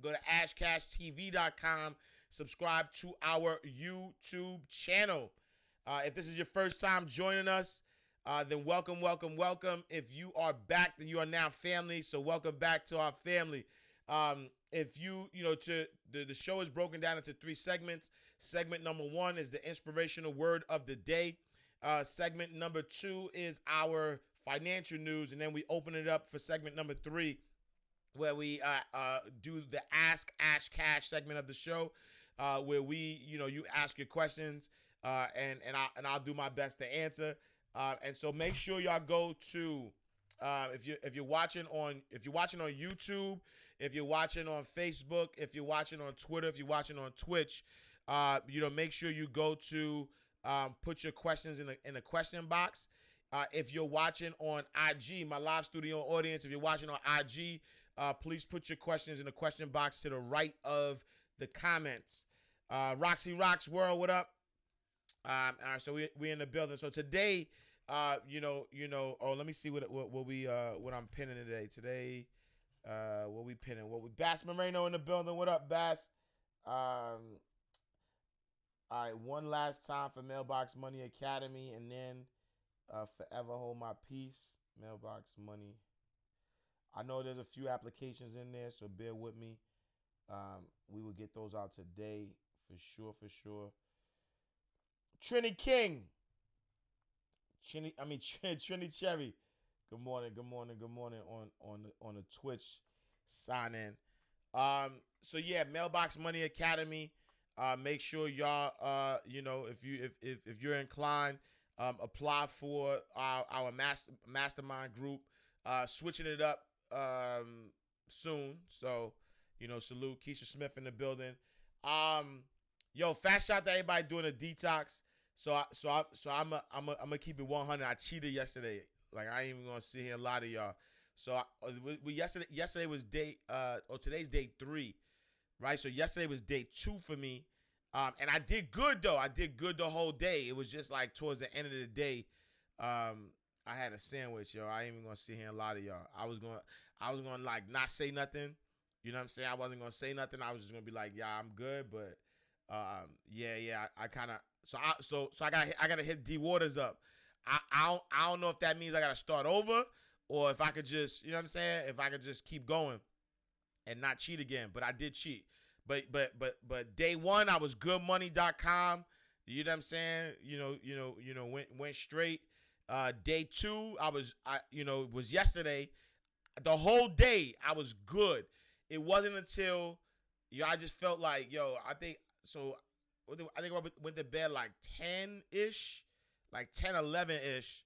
Go to ashcashtv.com. Subscribe to our YouTube channel. If this is your first time joining us, then welcome, welcome, welcome. If you are back, then you are now family. So welcome back to our family. If the show is broken down into 3 segments. Segment number 1 is the inspirational word of the day. Segment number 2 is our financial news, and then we open it up for segment number 3, where we do the Ask Ash Cash segment of the show, where you ask your questions, and I'll do my best to answer. And so make sure y'all go to if you're watching on YouTube, if you're watching on Facebook, if you're watching on Twitter, if you're watching on Twitch, make sure you go to put your questions in the question box. If you're watching on IG, my live studio audience, if you're watching on IG, please put your questions in the question box to the right of the comments. Roxy Rocks World, what up? All right, so we in the building. So today, let me see what I'm pinning today. Today, what we pinning? Bass Moreno in the building. What up, Bass? All right, one last time for Mailbox Money Academy, and then Forever Hold My Peace. Mailbox Money. I know there's a few applications in there, so bear with me. We will get those out today for sure. Trini King. Trini Cherry. Good morning on the Twitch sign in. So yeah, Mailbox Money Academy. Make sure y'all if you're inclined, apply for our mastermind group. Switching it up soon. So, salute Keisha Smith in the building. Fast shout to everybody doing a detox. So I'm gonna keep it 100. I cheated yesterday. Like, I ain't even gonna sit here and lie to y'all. So yesterday was today's day 3, right? So yesterday was day 2 for me. And I did good though. I did good the whole day. It was just like towards the end of the day, I had a sandwich, yo. I ain't even gonna sit here and lie to y'all. I was gonna like not say nothing. You know what I'm saying? I wasn't gonna say nothing. I was just gonna be like, yeah, I'm good. But I kind of I gotta hit D Waters up. I don't know if that means I gotta start over, or if I could just, you know what I'm saying? If I could just keep going and not cheat again. But I did cheat. But day 1 I was goodmoney.com. You know what I'm saying? Went straight. Day 2, it was yesterday. The whole day I was good. It wasn't until, I just felt like, I think I went to bed like 10-ish, like 10, 11-ish.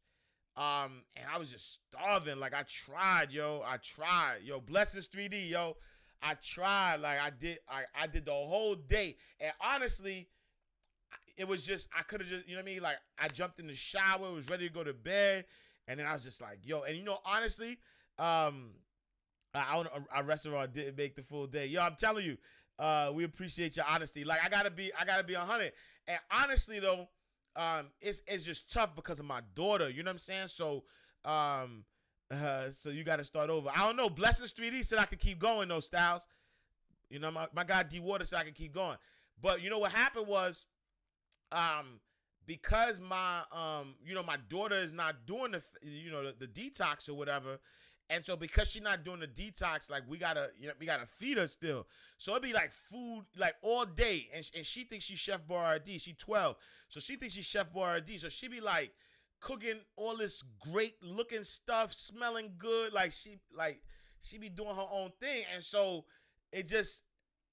And I was just starving. Like, I tried. Blessings 3D, yo. I tried. Like, I did the whole day. And honestly, it was just, I could have just, you know what I mean? Like, I jumped in the shower, was ready to go to bed, and then I was just like, and honestly, our restaurant didn't make the full day. Yo, I'm telling you, we appreciate your honesty. Like, I gotta be 100. And honestly though, it's just tough because of my daughter. You know what I'm saying? So, so you got to start over. I don't know. Blessings 3D said I could keep going though, Styles. My guy D Water said I could keep going. But what happened was, because my my daughter is not doing the detox or whatever, and so because she's not doing the detox, like, we gotta feed her still. So it'd be like food like all day, and she thinks she's Chef Boyardee. She 12, so she thinks she's Chef Boyardee. So she be like cooking all this great looking stuff, smelling good, like she be doing her own thing. And so it just,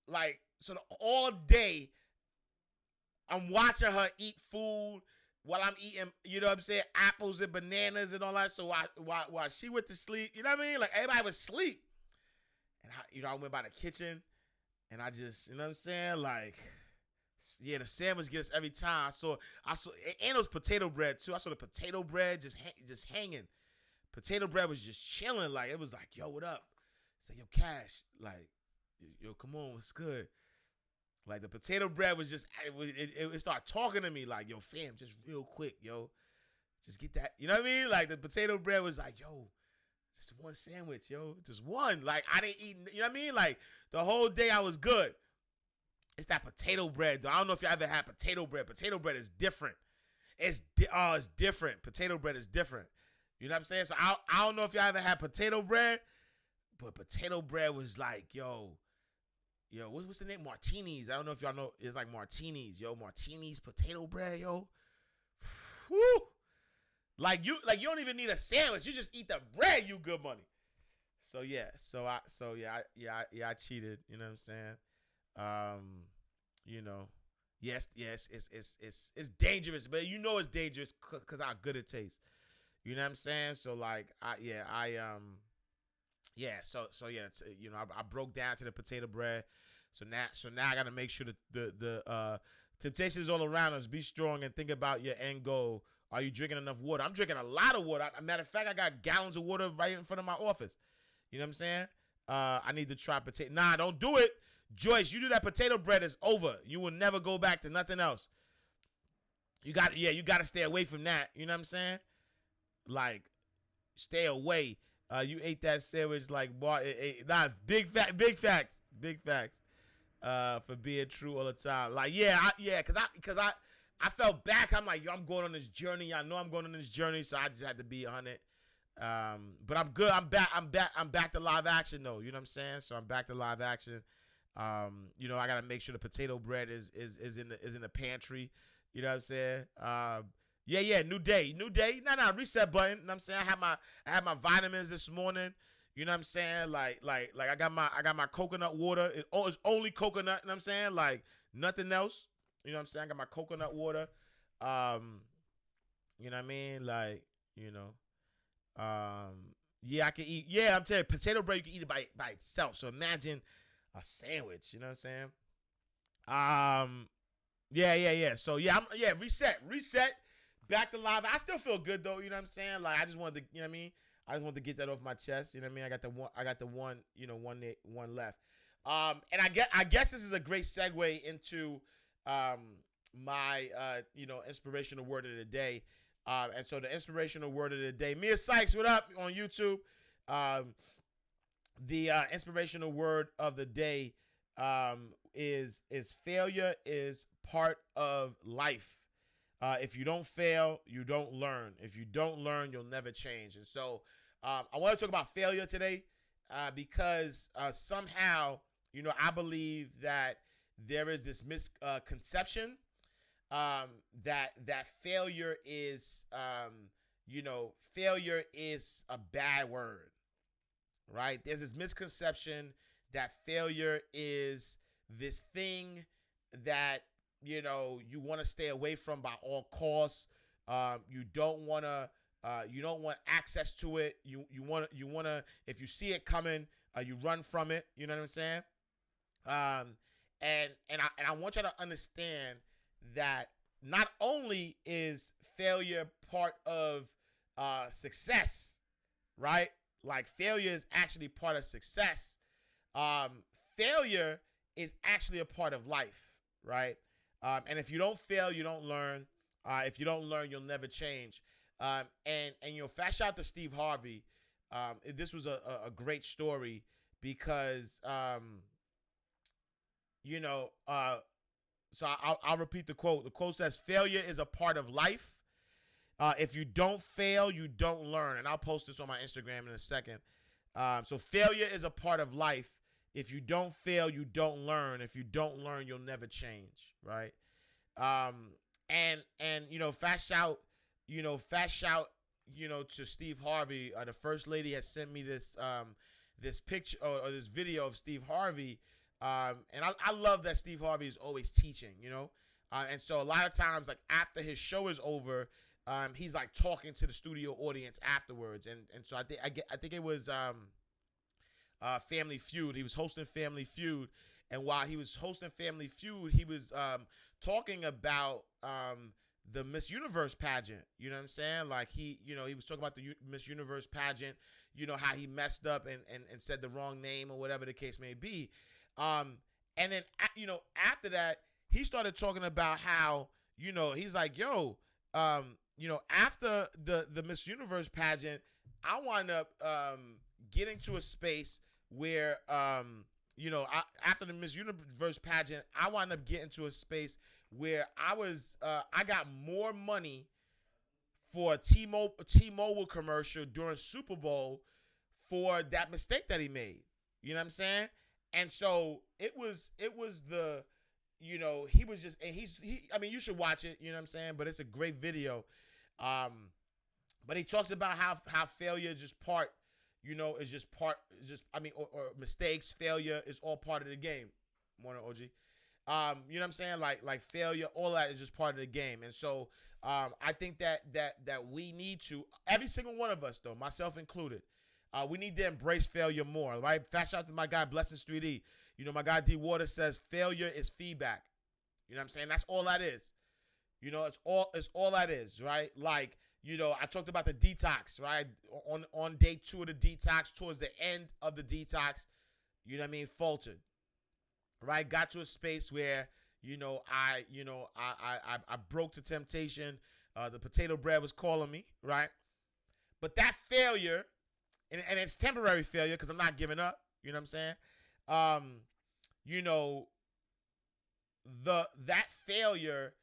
like, so all day I'm watching her eat food while I'm eating, you know what I'm saying, apples and bananas and all that. So while she went to sleep, you know what I mean? Like, everybody was asleep. And I went by the kitchen and I just, you know what I'm saying? Like, yeah, the sandwich gets every time. I saw, and it was potato bread too. I saw the potato bread just hanging. Potato bread was just chilling. Like, it was like, yo, what up? Say, yo, Cash, like, yo, come on, what's good? Like, the potato bread was just, it started talking to me like, yo, fam, just real quick, yo, just get that. You know what I mean? Like, the potato bread was like, yo, Just one sandwich, yo. Just one. Like, I didn't eat, you know what I mean? Like, the whole day I was good. It's that potato bread, though. I don't know if you ever had potato bread. Potato bread is different. It's different. Potato bread is different. You know what I'm saying? So I don't know if y'all ever had potato bread, but potato bread was like, yo, what's the name? Martinis. I don't know if y'all know. It's like Martinis, yo. Martinis potato bread, yo. Woo. Like you don't even need a sandwich. You just eat the bread. You good money. So yeah. I cheated. You know what I'm saying? You know, yes, it's dangerous, but you know it's dangerous because how good it tastes. You know what I'm saying? So like, I broke down to the potato bread. So now I gotta make sure that the temptation is all around us. Be strong and think about your end goal. Are you drinking enough water? I'm drinking a lot of water. Matter of fact, I got gallons of water right in front of my office. You know what I'm saying? I need to try potato. Nah, don't do it. Joyce, you do that potato bread, is over. You will never go back to nothing else. You got to stay away from that. You know what I'm saying? Like, stay away. You ate that sandwich like big facts for being true all the time. Like, cause I felt back. I'm like, yo, I'm going on this journey. I know I'm going on this journey, so I just had to be 100. But I'm good. I'm back to live action though. You know what I'm saying? So I'm back to live action. I gotta make sure the potato bread is in the pantry. You know what I'm saying? New day. No, reset button. You know what I'm saying? I had my vitamins this morning. You know what I'm saying? Like I got my coconut water. It's only coconut. You know what I'm saying? Like nothing else. You know what I'm saying? I got my coconut water. You know what I mean? Like, I can eat. Yeah, I'm telling you, potato bread, you can eat it by itself. So imagine a sandwich. You know what I'm saying? So reset. Back to live. I still feel good though. You know what I'm saying? Like I just wanted to, you know what I mean? I just wanted to get that off my chest. You know what I mean? I got the one left. And I guess this is a great segue into my inspirational word of the day. And so the inspirational word of the day, Mia Sykes, what up on YouTube? The inspirational word of the day is failure is part of life. If you don't fail, you don't learn. If you don't learn, you'll never change. And so I want to talk about failure today because somehow, I believe that there is this misconception that failure is, failure is a bad word, right? There's this misconception that failure is this thing that, you want to stay away from by all costs. You don't want access to it. You want to, if you see it coming, you run from it. You know what I'm saying? And I want you to understand that not only is failure part of success, right? Like failure is actually part of success. Failure is actually a part of life, right? And if you don't fail, you don't learn. If you don't learn, you'll never change. And fast shout out to Steve Harvey. This was a great story because, so I'll repeat the quote. The quote says, failure is a part of life. If you don't fail, you don't learn. And I'll post this on my Instagram in a second. So failure is a part of life. If you don't fail, you don't learn. If you don't learn, you'll never change, right? Fast shout to Steve Harvey. The first lady has sent me this picture or this video of Steve Harvey. And I love that Steve Harvey is always teaching, and so a lot of times, like after his show is over, he's like talking to the studio audience afterwards. And so I think it was Family Feud. He was hosting Family Feud, and while he was hosting Family Feud, he was talking about the Miss Universe pageant. You know what I'm saying? Like he was talking about the Miss Universe pageant. How he messed up and said the wrong name or whatever the case may be. And then after that, he started talking about how he's like, after the Miss Universe pageant, I wind up getting to a space where after the Miss Universe pageant, I wound up getting to a space where I got more money for a T-Mobile commercial during Super Bowl for that mistake that he made. You know what I'm saying? And so it was the, he was just, and I mean, you should watch it, you know what I'm saying? But it's a great video. But he talks about how failure is just part, is just part, or mistakes, failure is all part of the game. Morning, OG. You know what I'm saying? Like failure, all that is just part of the game. And so I think that we need to, every single one of us though, myself included, we need to embrace failure more, right? Fast shout out to my guy Blessings 3D. My guy D Water says failure is feedback. You know what I'm saying? That's all that is. It's all that is, right? Like, I talked about the detox, right? On day 2 of the detox, towards the end of the detox, you know what I mean, faltered. Right? Got to a space where, I broke the temptation. The potato bread was calling me, right? But that failure, and it's temporary failure because I'm not giving up, you know what I'm saying? That failure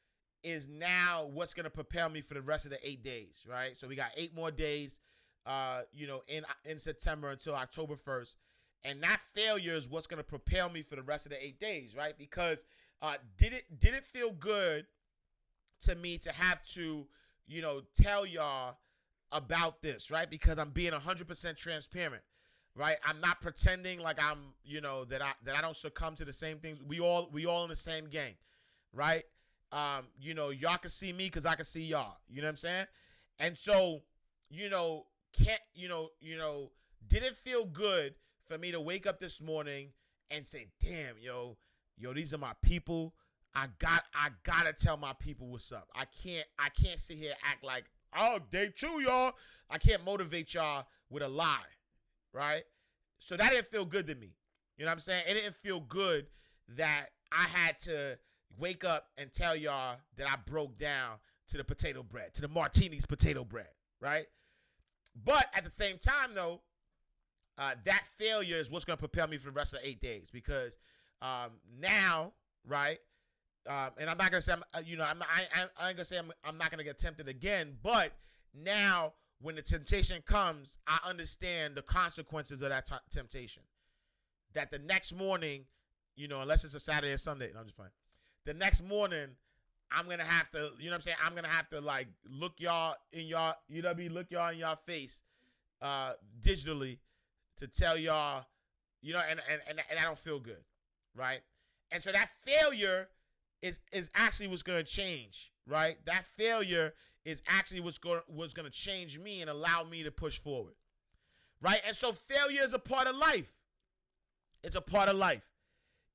is now what's going to propel me for the rest of the 8 days, right? So we got 8 more days, in September until October 1st. And that failure is what's going to propel me for the rest of the 8 days, right? Because did it feel good to me to have to, tell y'all about this, right? Because I'm being 100% transparent, right? I'm not pretending like I'm, that I don't succumb to the same things. We all in the same gang, right? Y'all can see me because I can see y'all. You know what I'm saying? And so, did it feel good for me to wake up this morning and say, damn, yo, these are my people. I gotta tell my people what's up. I can't sit here and act like, oh, day 2, y'all. I can't motivate y'all with a lie, right? So that didn't feel good to me. You know what I'm saying? It didn't feel good that I had to wake up and tell y'all that I broke down to the potato bread, to the Martini's potato bread, right? But at the same time, though, that failure is what's going to propel me for the rest of the 8 days because now, right, and I'm not going to say, I ain't going to say I'm not going to get tempted again, but now when the temptation comes, I understand the consequences of that temptation. That the next morning, unless it's a Saturday or Sunday, no, I'm just playing. The next morning, I'm going to have to, you know what I'm saying? I'm going to have to like look y'all in y'all, look y'all in y'all face digitally to tell y'all, and I don't feel good, right? And so that failure is actually what's going to change, right? That failure is actually what's going to change me and allow me to push forward, right? And so failure is a part of life. It's a part of life.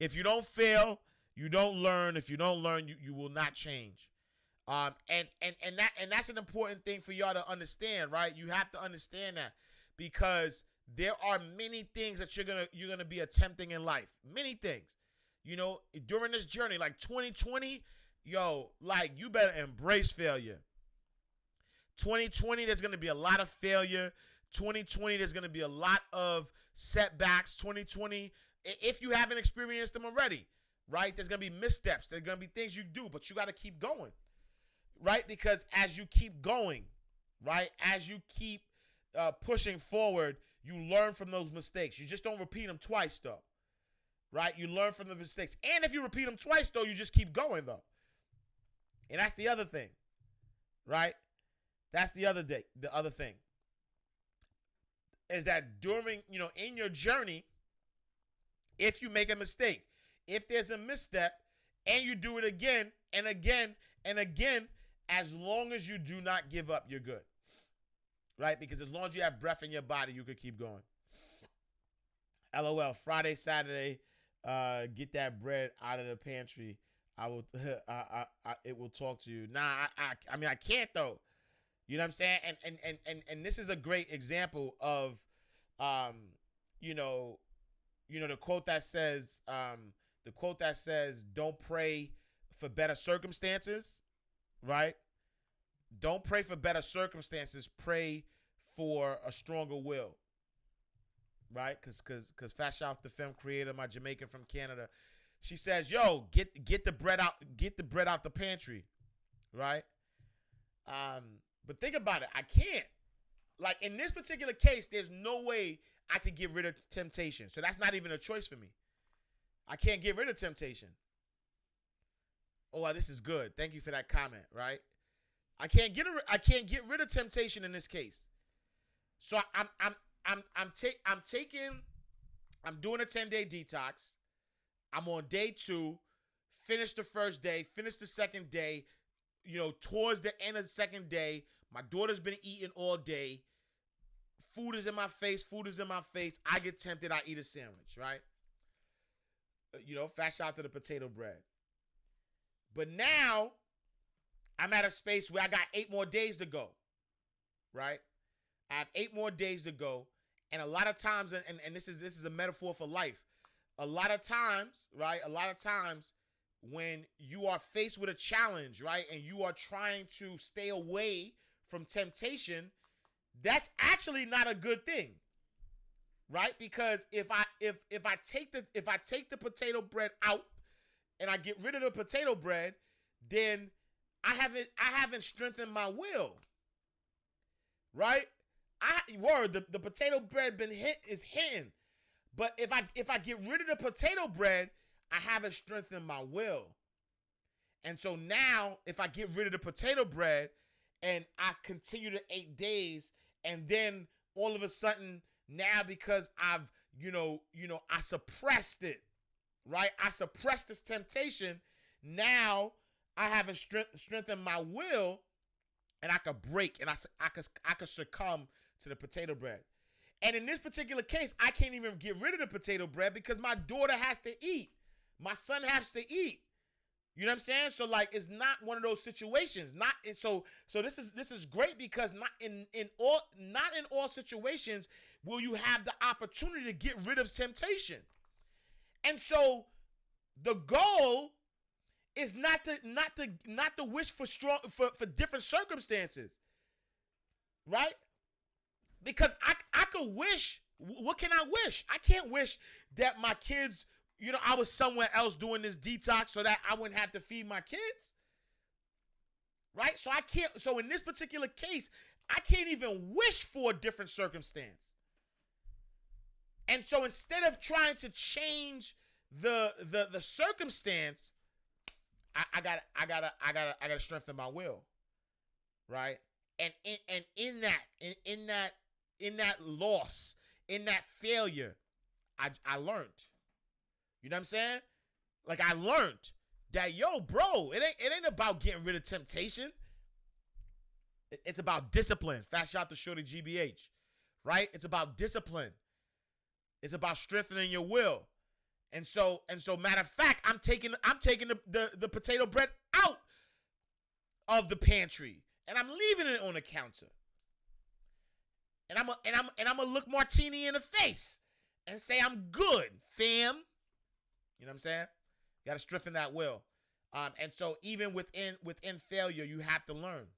If you don't fail, you don't learn. If you don't learn, you will not change. And that's an important thing for y'all to understand, right? You have to understand that because there are many things that you're gonna be attempting in life. Many things. During this journey, like 2020, like you better embrace failure. 2020, there's gonna be a lot of failure. 2020, there's gonna be a lot of setbacks. 2020, if you haven't experienced them already, right? There's gonna be missteps. There's gonna be things you do, but you gotta keep going, right? Because as you keep going, right, as you keep pushing forward, you learn from those mistakes. You just don't repeat them twice, though. Right? You learn from the mistakes. And if you repeat them twice, though, you just keep going, though. And that's the other thing. Right? That's the other thing. Is that during, in your journey, if you make a mistake, if there's a misstep, and you do it again and again and again, as long as you do not give up, you're good. Right? Because as long as you have breath in your body, you can keep going. LOL. Friday, Saturday, get that bread out of the pantry. I will. It will talk to you. Nah, I mean, I can't though. You know what I'm saying? And this is a great example of, the quote that says, don't pray for better circumstances, right? Don't pray for better circumstances. Pray for a stronger will, right? Because Fat Shout the film creator, my Jamaican from Canada, she says, "Yo, get the bread out, the pantry," right? But think about it. I can't. Like in this particular case, there's no way I could get rid of temptation. So that's not even a choice for me. I can't get rid of temptation. Oh, this is good. Thank you for that comment, right? I can't get rid of temptation in this case. So I'm doing a 10-day detox. I'm on day 2. Finish the first day, finish the second day. Towards the end of the second day, my daughter's been eating all day. Food is in my face. I get tempted. I eat a sandwich, right? Fat shout to the potato bread. But now, I'm at a space where I got 8 more days to go, right? I have 8 more days to go. And a lot of times, and this is a metaphor for life. A lot of times, right? When you are faced with a challenge, right? And you are trying to stay away from temptation, that's actually not a good thing, right? Because if I take the potato bread out and I get rid of the potato bread, then I haven't strengthened my will, right? The potato bread is hitting, but if I get rid of the potato bread, I haven't strengthened my will. And so now, if I get rid of the potato bread and I continue the 8 days, and then all of a sudden, now because I've, I suppressed it, right? I suppressed this temptation. Now I haven't strengthened my will, and I could break, and I could succumb to the potato bread. And in this particular case, I can't even get rid of the potato bread because my daughter has to eat. My son has to eat. You know what I'm saying? So like, it's not one of those situations. So this is great because not in all situations will you have the opportunity to get rid of temptation. And so the goal is not to wish for different circumstances, right? Because I could wish. What can I wish? I can't wish that my kids, I was somewhere else doing this detox so that I wouldn't have to feed my kids. Right? So I can't. So in this particular case, I can't even wish for a different circumstance. And so instead of trying to change the circumstance, I gotta strengthen my will. Right? And in that loss, in that failure, I learned. You know what I'm saying? Like I learned that, bro, it ain't about getting rid of temptation. It's about discipline. Fat shout to Shorty GBH, right? It's about discipline. It's about strengthening your will. And so matter of fact, I'm taking the potato bread out of the pantry and I'm leaving it on the counter. And I'm gonna look Martini in the face and say I'm good, fam. You know what I'm saying? You got to strengthen that will. And so even within failure, you have to learn,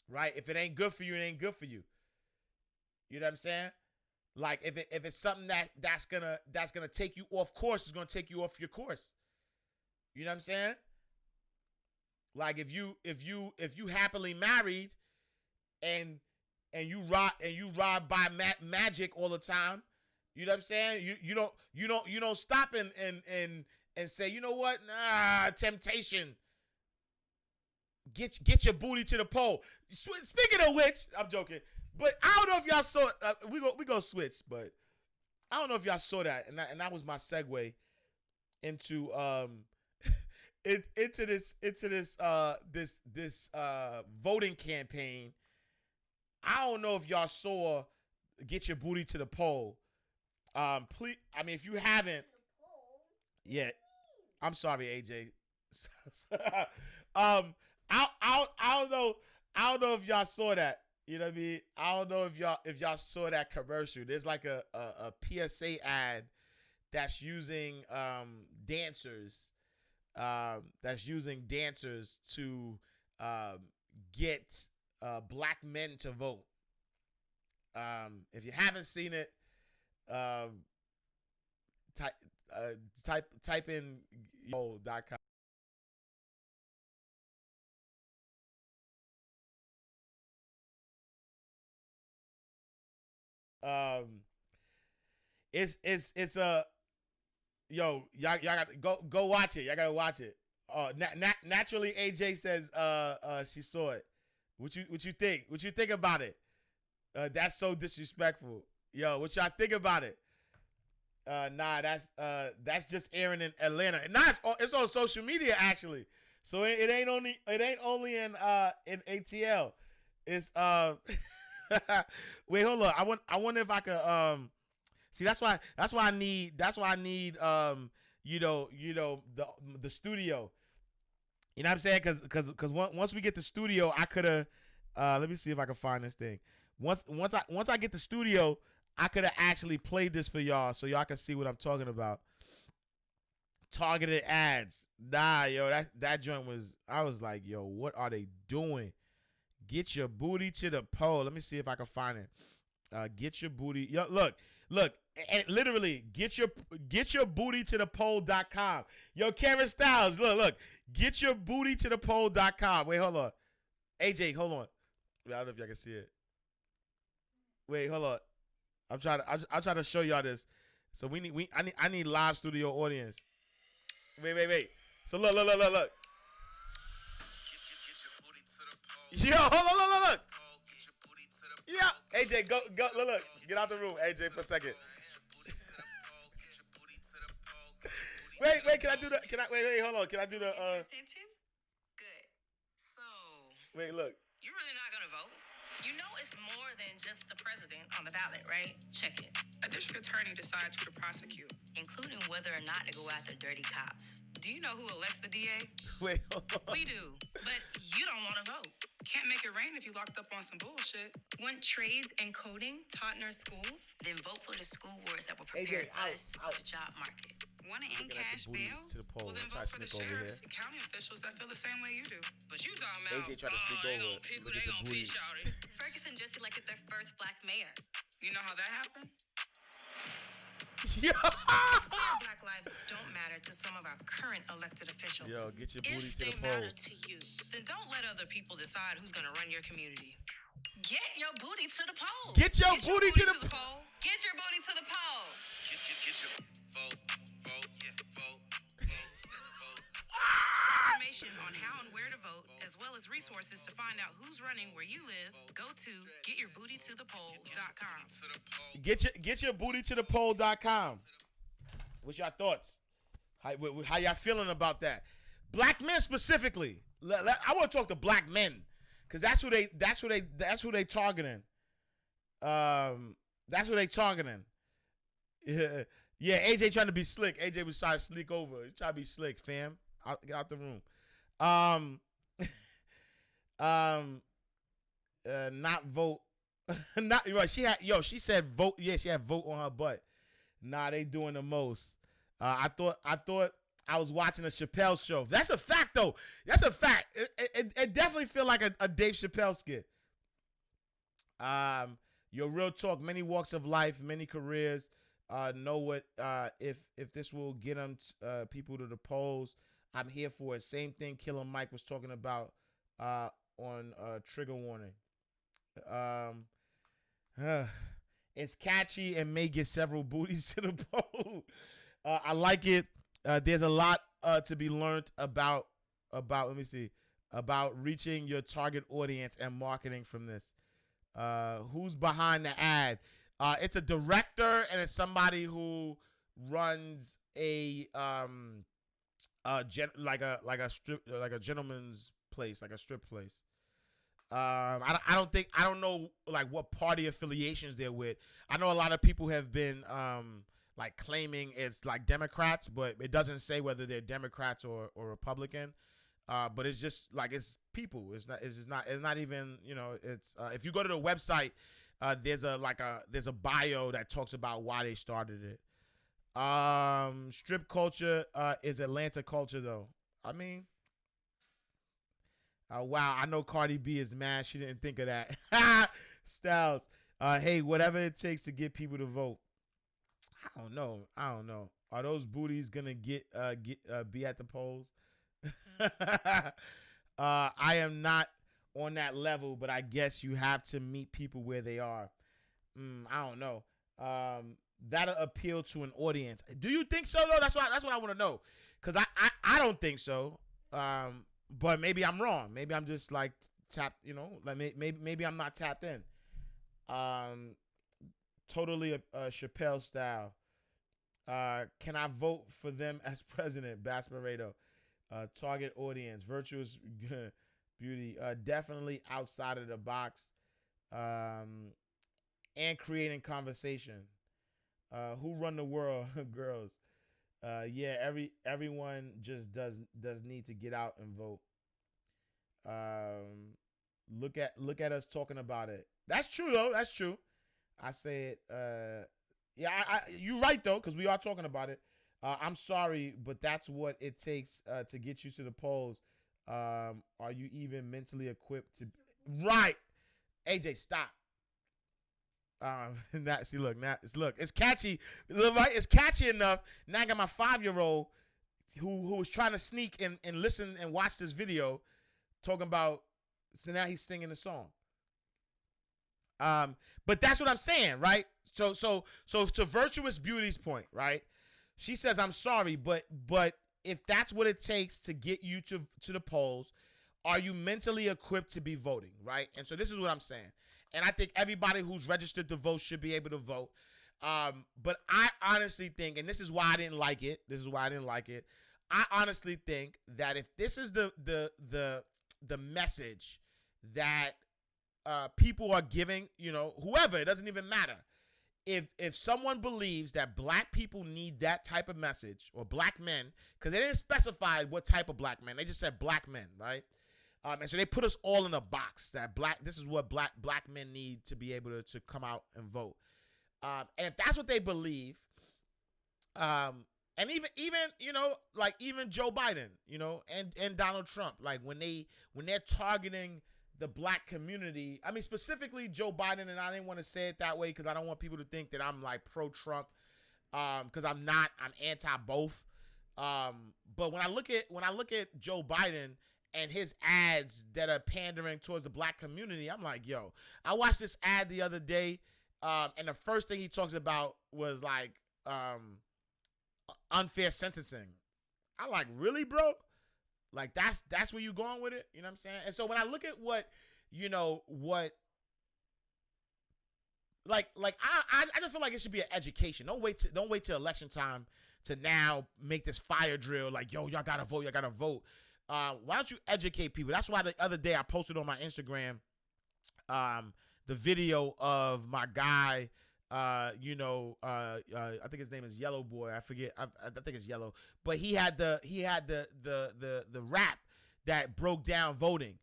right? If it ain't good for you, it ain't good for you. You know what I'm saying? Like if it's something that's gonna take you off course, it's gonna take you off your course. You know what I'm saying? Like if you happily married and you ride by magic all the time. You know what I'm saying? You don't stop and say, you know what? Nah, temptation. Get your booty to the pole. Speaking of which, I'm joking, but I don't know if y'all saw. We go switch, but I don't know if y'all saw that, and that was my segue into into this voting campaign. I don't know if y'all saw "Get Your Booty to the Pole." Please, I mean, if you haven't, yeah, I'm sorry, AJ. I don't know if y'all saw that. You know what I mean? I don't know if y'all saw that commercial. There's like a PSA ad that's using dancers. That's using dancers to get black men to vote. If you haven't seen it, um, type type in yo.com. Um, it's a y'all got to go watch it. Y'all gotta watch it. Naturally, AJ says she saw it. What you think? What you think about it? That's so disrespectful. Yo, what y'all think about it? Nah, that's just airing in Atlanta. And nah, it's on social media actually. So it ain't only in ATL. It's wait, hold on. I wonder if I could see that's why I need the studio. You know what I'm saying? Cause once we get the studio, I could have let me see if I can find this thing. Once I get the studio, I could have actually played this for y'all so y'all can see what I'm talking about. Targeted ads. Nah, yo, that joint was I was like, yo, what are they doing? Get your booty to the pole. Let me see if I can find it. Get your booty. Yo, look, and literally get your booty to the pole.com. Yo, Karen Styles, look. Get your booty to the pole.com. Wait, hold on. AJ, hold on. I don't know if y'all can see it. Wait, hold on. I'm trying to show y'all this. So I need live studio audience. Wait. So look. Yo, hold on, look. Yeah, AJ, go, look. Get out the room, AJ, for a second. Wait, can I do the? Wait, hold on. Can I do the? Attention. Good. So. Wait, look. You're really not gonna vote? You know it's more than just the president on the ballot, right? Check it. A district attorney decides who to prosecute, including whether or not to go after dirty cops. Do you know who elects the DA? Wait, hold on. We do, but you don't want to vote. Can't make it rain if you locked up on some bullshit. Want trades and coding taught in our schools? Then vote for the school boards that will prepare us for the job market. Want to end cash bail? Well, then vote for the sheriffs and county officials that feel the same way you do. But you talking about, AJ tried to sneak they over. gonna pick who they gonna pick, shawty. Ferguson just elected their first black mayor. You know how that happened? Yo. It's clear black lives don't matter to some of our current elected officials. Yo, get your booty if to the they pole. matter to you, then don't let other people decide who's gonna run your community. Get your booty to the pole. Get your booty to the pole. Get your booty to the pole. Get your vote. Information on how and where to vote, as well as resources to find out who's running where you live, go to getyourbootytothepole.com. Get your booty to the pole.com. What's your thoughts? How y'all feeling about that? Black men specifically. I want to talk to black men because that's who they targeting. That's who they targeting. Yeah, AJ trying to be slick. AJ was trying to sneak over. He trying to be slick, fam. Get out the room. Not vote. Not right. She said vote. Yeah, she had vote on her butt. Nah, they doing the most. I thought I was watching a Chappelle show. That's a fact, though. That's a fact. It definitely feel like a Dave Chappelle skit. Your real talk. Many walks of life, many careers. Know what? If this will get them people to the polls, I'm here for it. Same thing Killer Mike was talking about on Trigger Warning. It's catchy and may get several booties to the poll. I like it. There's a lot to be learned about let me see, about reaching your target audience and marketing from this. Who's behind the ad? It's a director and it's somebody who runs a like a gentleman's place, like a strip place. I don't know like what party affiliations they're with. I know a lot of people have been like claiming it's like Democrats, but it doesn't say whether they're Democrats or Republican. But it's just like it's people. It's not even, you know, it's if you go to the website, there's a bio that talks about why they started it. Strip culture is Atlanta culture though. I mean, wow, I know Cardi B is mad. She didn't think of that. Styles. Hey, whatever it takes to get people to vote. I don't know. I don't know. Are those booties gonna be at the polls? I am not on that level, but I guess you have to meet people where they are. I don't know. That'll appeal to an audience. Do you think so though? That's what I want to know. Cause I don't think so. But maybe I'm wrong. Maybe I'm just like tapped. You know, like maybe I'm not tapped in. Um, Totally a Chappelle style. Can I vote for them as president? Bass Pareto. Target audience, virtuous beauty. Definitely outside of the box. Um, and creating conversation. Who run the world, girls? Yeah, everyone just does need to get out and vote. Look at us talking about it. That's true though. That's true. I said, yeah, you're right though, because we are talking about it. I'm sorry, but that's what it takes to get you to the polls. Are you even mentally equipped to? Right, AJ, stop. It's catchy. Right, it's catchy enough. Now I got my 5-year-old who was trying to sneak and listen and watch this video, talking about. So now he's singing the song. But that's what I'm saying, right? So to Virtuous Beauty's point, right? She says, "I'm sorry, but if that's what it takes to get you to the polls, are you mentally equipped to be voting, right?" And so this is what I'm saying. And I think everybody who's registered to vote should be able to vote. But I honestly think, and this is why I didn't like it. I honestly think that if this is the message that people are giving, you know, whoever, it doesn't even matter. If someone believes that black people need that type of message, or black men, because they didn't specify what type of black men, they just said black men, right? And so they put us all in a box that this is what black men need to be able to come out and vote. And if that's what they believe, and even you know, like even Joe Biden, you know, and Donald Trump, like when they're targeting the black community, I mean specifically Joe Biden, and I didn't want to say it that way because I don't want people to think that I'm like pro-Trump, because I'm not. I'm anti both. But when I look at Joe Biden and his ads that are pandering towards the black community, I'm like, yo, I watched this ad the other day, and the first thing he talks about was like unfair sentencing. I'm like, really, bro? Like that's where you going with it? You know what I'm saying? And so when I look at what, you know, what like I just feel like it should be an education. Don't wait till election time to now make this fire drill like, yo, y'all gotta vote. Why don't you educate people? That's why the other day I posted on my Instagram the video of my guy, I think his name is Yellow Boy. I forget. I think it's Yellow. But he had the rap that broke down voting,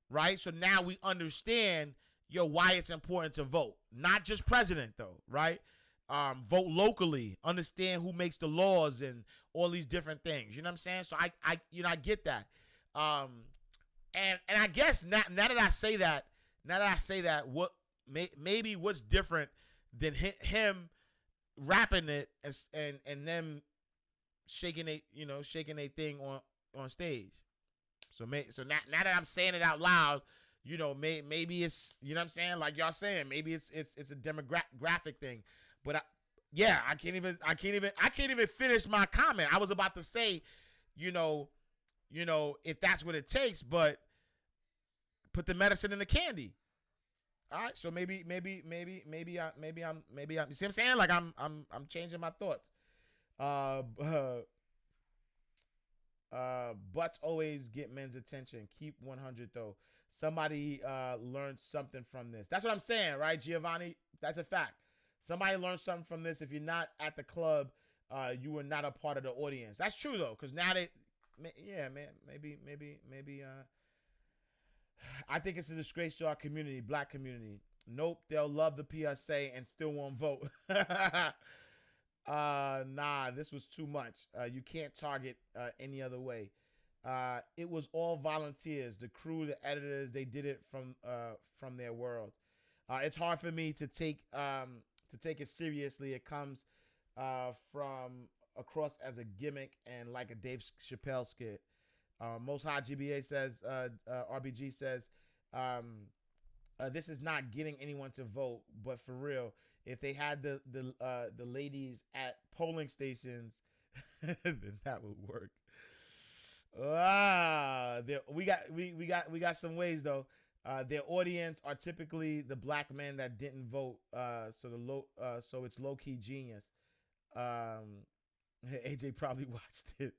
right? So now we understand, why it's important to vote. Not just president though, right? Vote locally, understand who makes the laws and all these different things. You know what I'm saying? So I get that. And I guess now that I say that, what maybe what's different than him rapping it and them shaking a thing on stage. So now that I'm saying it out loud, maybe it's, you know what I'm saying, like y'all saying, maybe it's a demographic thing. But I can't even finish my comment. I was about to say, if that's what it takes, but put the medicine in the candy. All right, so maybe I'm you see what I'm saying? Like I'm changing my thoughts. Butts always get men's attention. Keep 100 though. Somebody learned something from this. That's what I'm saying, right, Giovanni? That's a fact. Somebody learned something from this. If you're not at the club, you were not a part of the audience. That's true though, because now maybe I think it's a disgrace to our community, black community. Nope, they'll love the PSA and still won't vote. Nah, this was too much. You can't target any other way. It was all volunteers, the crew, the editors. They did it from their world. It's hard for me to take it seriously. It comes from across as a gimmick and like a Dave Chappelle skit. Most High GBA says, RBG says, this is not getting anyone to vote, but for real, if they had the ladies at polling stations, then that would work. We got some ways though. Their audience are typically the black men that didn't vote. So it's low key genius. AJ probably watched it.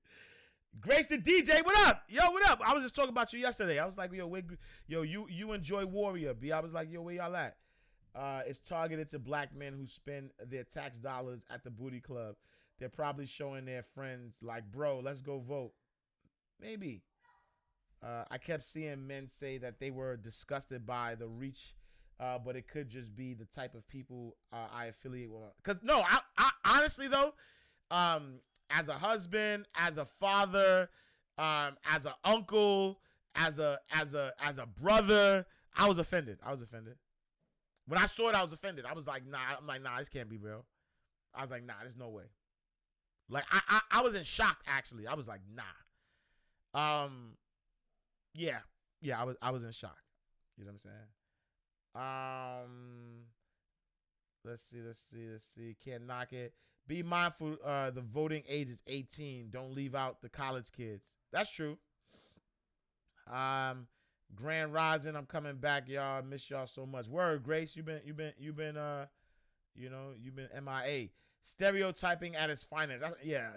Grace the DJ, what up? Yo, what up? I was just talking about you yesterday. I was like, you enjoy Warrior, B. I was like, yo, where y'all at? It's targeted to black men who spend their tax dollars at the booty club. They're probably showing their friends like, bro, let's go vote. Maybe. I kept seeing men say that they were disgusted by the reach, but it could just be the type of people I affiliate with. Because no, I honestly though, as a husband, as a father, as an uncle, as a brother, I was offended. When I saw it, I was offended. I was like, nah. I'm like, nah, this can't be real. I was like, nah, there's no way. Like I was in shock actually. I was like, nah. Yeah, I was in shock. You know what I'm saying? Let's see. Can't knock it. Be mindful. The voting age is 18. Don't leave out the college kids. That's true. Grand Rising. I'm coming back, y'all. Miss y'all so much. Word, Grace. You've been MIA. Stereotyping at its finest. Yeah.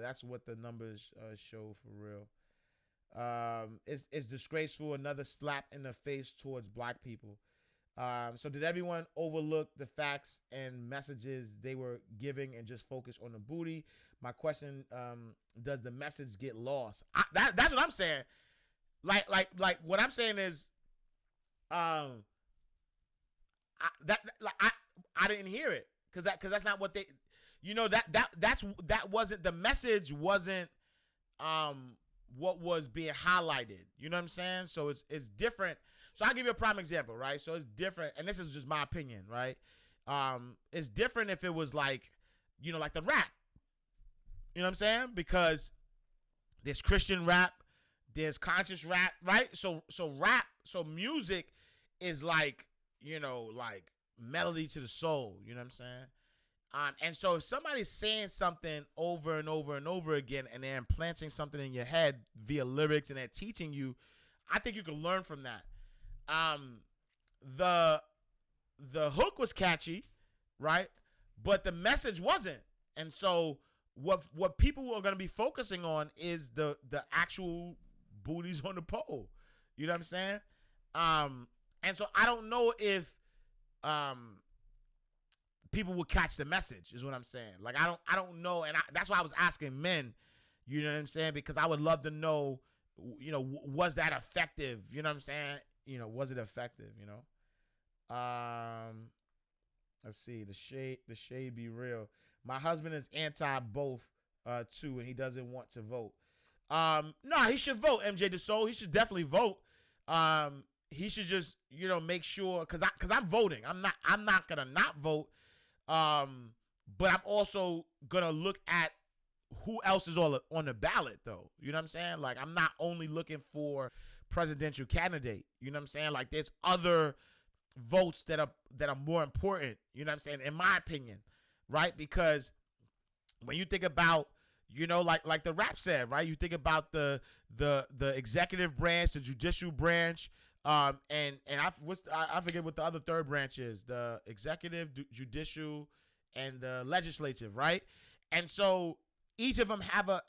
That's what the numbers show for real. It's disgraceful. Another slap in the face towards black people. So did everyone overlook the facts and messages they were giving and just focus on the booty? My question, does the message get lost? That's what I'm saying. Like what I'm saying is, I didn't hear it because that's not what they, that wasn't the message. Wasn't what was being highlighted. You know what I'm saying? So it's different. So I'll give you a prime example, right? So it's different, and this is just my opinion, right? It's different if it was like, like the rap. You know what I'm saying? Because there's Christian rap, there's conscious rap, right? So rap, so music is like, like melody to the soul. You know what I'm saying? And so if somebody's saying something over and over and over again, and they're implanting something in your head via lyrics, and they're teaching you, I think you can learn from that. The hook was catchy, right? But the message wasn't. And so what people are going to be focusing on is the actual booties on the pole. You know what I'm saying? And so I don't know if people will catch the message is what I'm saying. Like I don't know, and that's why I was asking men. You know what I'm saying? Because I would love to know, was that effective? You know what I'm saying? Was it effective? Let's see. The shade be real. My husband is anti both too, and he doesn't want to vote. No, he should vote. MJ DeSoul, he should definitely vote. He should just make sure, because I'm voting. I'm not gonna not vote. But I'm also gonna look at who else is on the ballot though. You know what I'm saying? Like I'm not only looking for presidential candidate. You know what I'm saying? Like there's other votes that are more important. You know what I'm saying? In my opinion, right? Because when you think about, like the rap said, right? You think about the executive branch, the judicial branch, and I forget what the other third branch is. The executive, judicial, and the legislative, right? And so each of them have a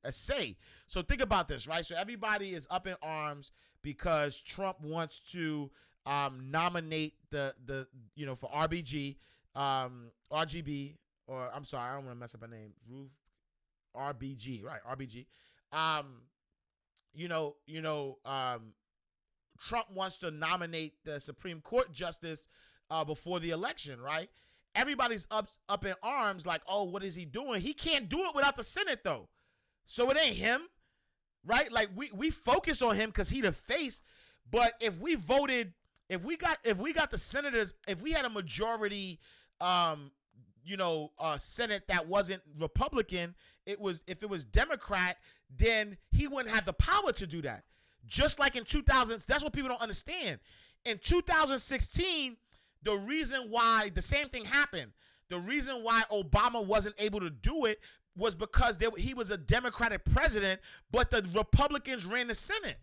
say. So think about this, right? So everybody is up in arms because Trump wants to nominate the for RGB, or I'm sorry, I don't want to mess up her name. Ruth RBG, right? RBG. Trump wants to nominate the Supreme Court justice before the election, right? Everybody's up in arms like, oh, what is he doing? He can't do it without the Senate, though. So it ain't him, right? Like, we focus on him because he the face, But if we voted, if we got the senators, if we had a majority, Senate that wasn't Republican, if it was Democrat, then he wouldn't have the power to do that. Just like in 2000, that's what people don't understand. In 2016, the reason why the same thing happened, the reason why Obama wasn't able to do it was because he was a Democratic president, but the Republicans ran the Senate.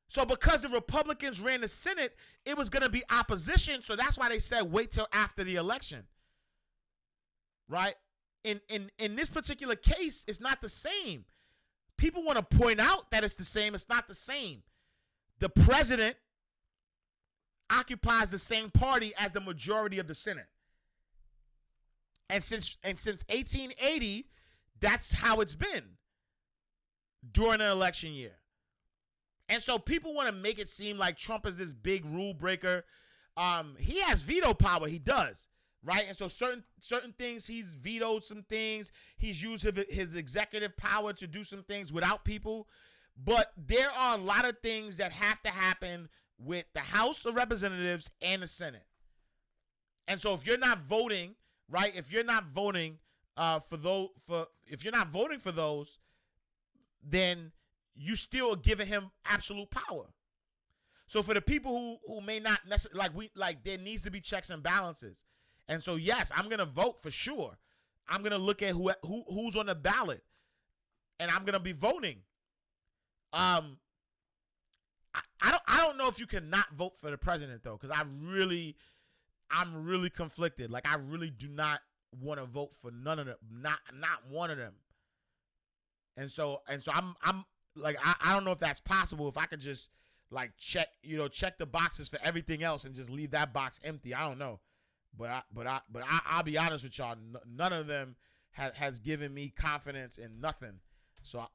So because the Republicans ran the Senate, it was going to be opposition. So that's why they said wait till after the election. Right? In this particular case, it's not the same. People want to point out that it's the same. It's not the same. The president occupies the same party as the majority of the Senate. And since 1880, that's how it's been during an election year. And so people want to make it seem like Trump is this big rule breaker. He has veto power. He does, right? And so certain things, he's vetoed some things. He's used his executive power to do some things without people. But there are a lot of things that have to happen with the House of Representatives and the Senate. And so if you're not voting, right? If you're not voting if you're not voting for those, then you still are giving him absolute power. So for the people who may not necessarily there needs to be checks and balances. And so yes, I'm gonna vote for sure. I'm gonna look at who's on the ballot, and I'm gonna be voting. I don't know if you can not vote for the president though, because I'm really conflicted. Like I really do not want to vote for none of them, not one of them. And so I'm like I don't know if that's possible. If I could just like check the boxes for everything else and just leave that box empty. I don't know, but I'll be honest with y'all. None of them has given me confidence in nothing. So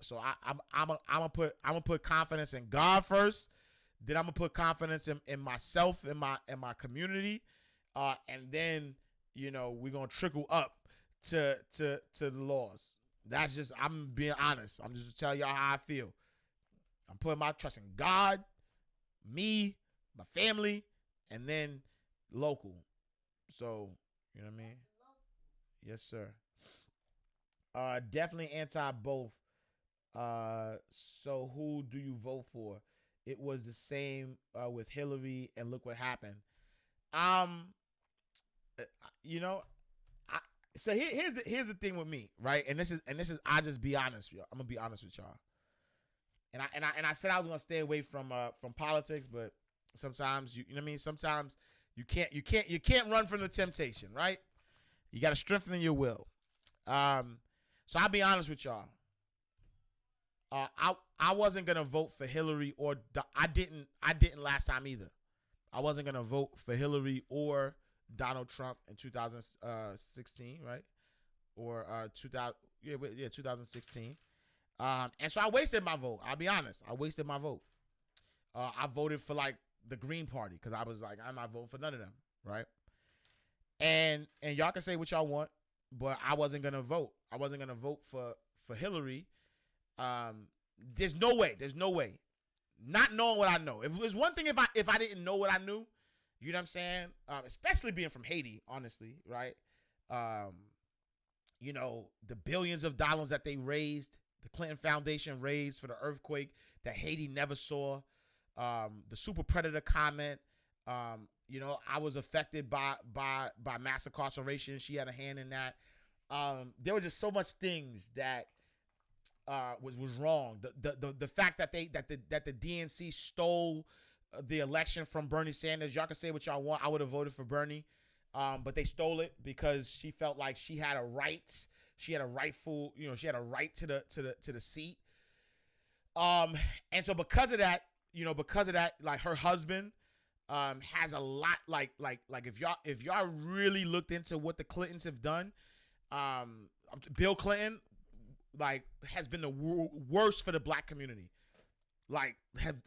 I'm gonna put confidence in God first. Then I'm gonna put confidence in myself, in my community, and then we're gonna trickle up to the laws. That's just, I'm being honest. I'm just telling y'all how I feel. I'm putting my trust in God, me, my family, and then local. So, you know what I mean? Yes, sir. Definitely anti both. So who do you vote for? It was the same with Hillary, and look what happened. So here's the thing with me, right? And this is I just be honest, y'all. I'm gonna be honest with y'all. And I said I was gonna stay away from politics, but sometimes you know what I mean. Sometimes you can't run from the temptation, right? You got to strengthen your will. So I'll be honest with y'all. I wasn't gonna vote for Hillary I didn't last time either. I wasn't gonna vote for Hillary or Donald Trump in 2016, right? Or 2016. And so I wasted my vote. I'll be honest. I wasted my vote. I voted for like the Green Party because I was like, I'm not voting for none of them, right? And y'all can say what y'all want, but I wasn't gonna vote. I wasn't gonna vote for Hillary. There's no way. Not knowing what I know. If it was one thing, if I didn't know what I knew, you know what I'm saying? Especially being from Haiti, honestly, right? The billions of dollars that they raised, the Clinton Foundation raised for the earthquake that Haiti never saw. The super predator comment. I was affected by mass incarceration. She had a hand in that. There were just so much things that was wrong. The fact that the DNC stole the election from Bernie Sanders. Y'all can say what y'all want. I would have voted for Bernie, but they stole it because she felt like she had a right. She had a rightful, she had a right to the seat. And so because of that, like her husband has a lot. Like if y'all really looked into what the Clintons have done, Bill Clinton like has been the worst for the black community. Like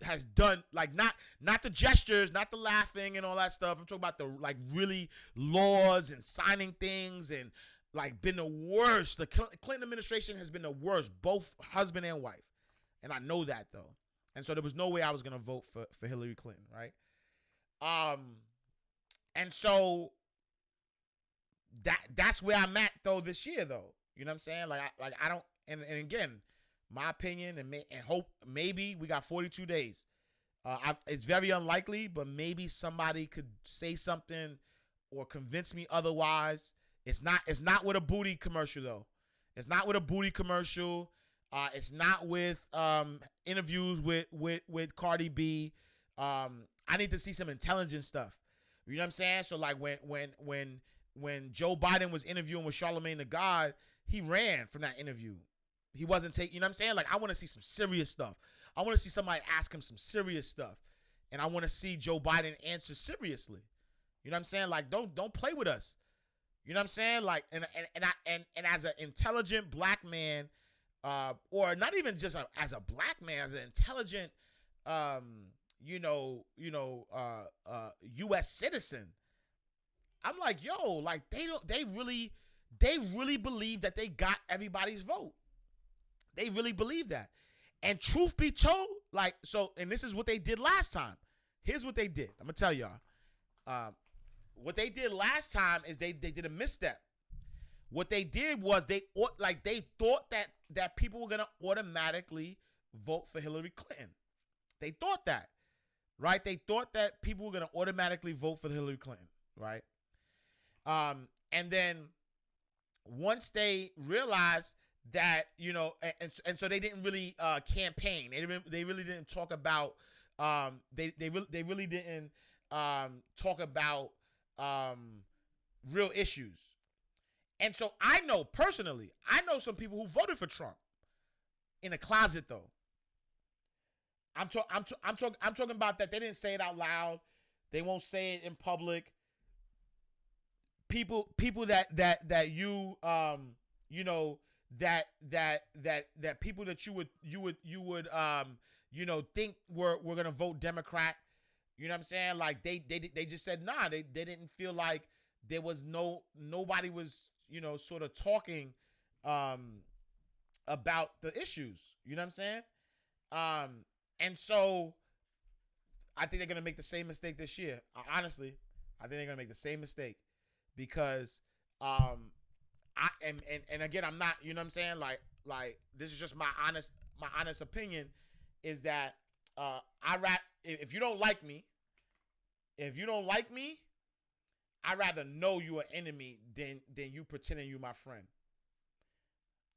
has done like not the gestures, not the laughing and all that stuff. I'm talking about the like really laws and signing things and like been the worst. The Clinton administration has been the worst, both husband and wife, and I know that though. And so there was no way I was gonna vote for Hillary Clinton, right? And so that's where I'm at though this year though. You know what I'm saying? Like I don't and again, my opinion and hope maybe we got 42 days. It's very unlikely, but maybe somebody could say something or convince me otherwise. It's not with a booty commercial though. It's not with a booty commercial. It's not with interviews with Cardi B. I need to see some intelligent stuff. You know what I'm saying? So like when Joe Biden was interviewing with Charlamagne the God, he ran from that interview. He wasn't taking, you know what I'm saying? Like I want to see some serious stuff. I want to see somebody ask him some serious stuff. And I want to see Joe Biden answer seriously. You know what I'm saying? Like don't play with us. You know what I'm saying? Like and as an intelligent black man, or not even just as a black man, as an intelligent US citizen, I'm like, yo, like they really believe that they got everybody's vote. They really believe that. And truth be told, like, so, and this is what they did last time. Here's what they did. I'm gonna tell y'all. What they did last time is they did a misstep. What they did was they thought that people were gonna automatically vote for Hillary Clinton. They thought that, right? They thought that people were gonna automatically vote for Hillary Clinton, right? And then once they realized that, you know, and so they didn't really campaign. They really didn't talk about they really didn't talk about real issues. And so I know personally, I know some people who voted for Trump in a closet though. I'm talking about that they didn't say it out loud. They won't say it in public. People that you you know that people that you would think were gonna vote Democrat. You know what I'm saying? Like they just said nah. They didn't feel like there was nobody was, you know, sort of talking about the issues. You know what I'm saying? And so I think they're gonna make the same mistake this year. Honestly, I think they're gonna make the same mistake because and again, I'm not, you know what I'm saying? Like this is just my honest opinion is that if you don't like me, I'd rather know you're an enemy than you pretending you're my friend.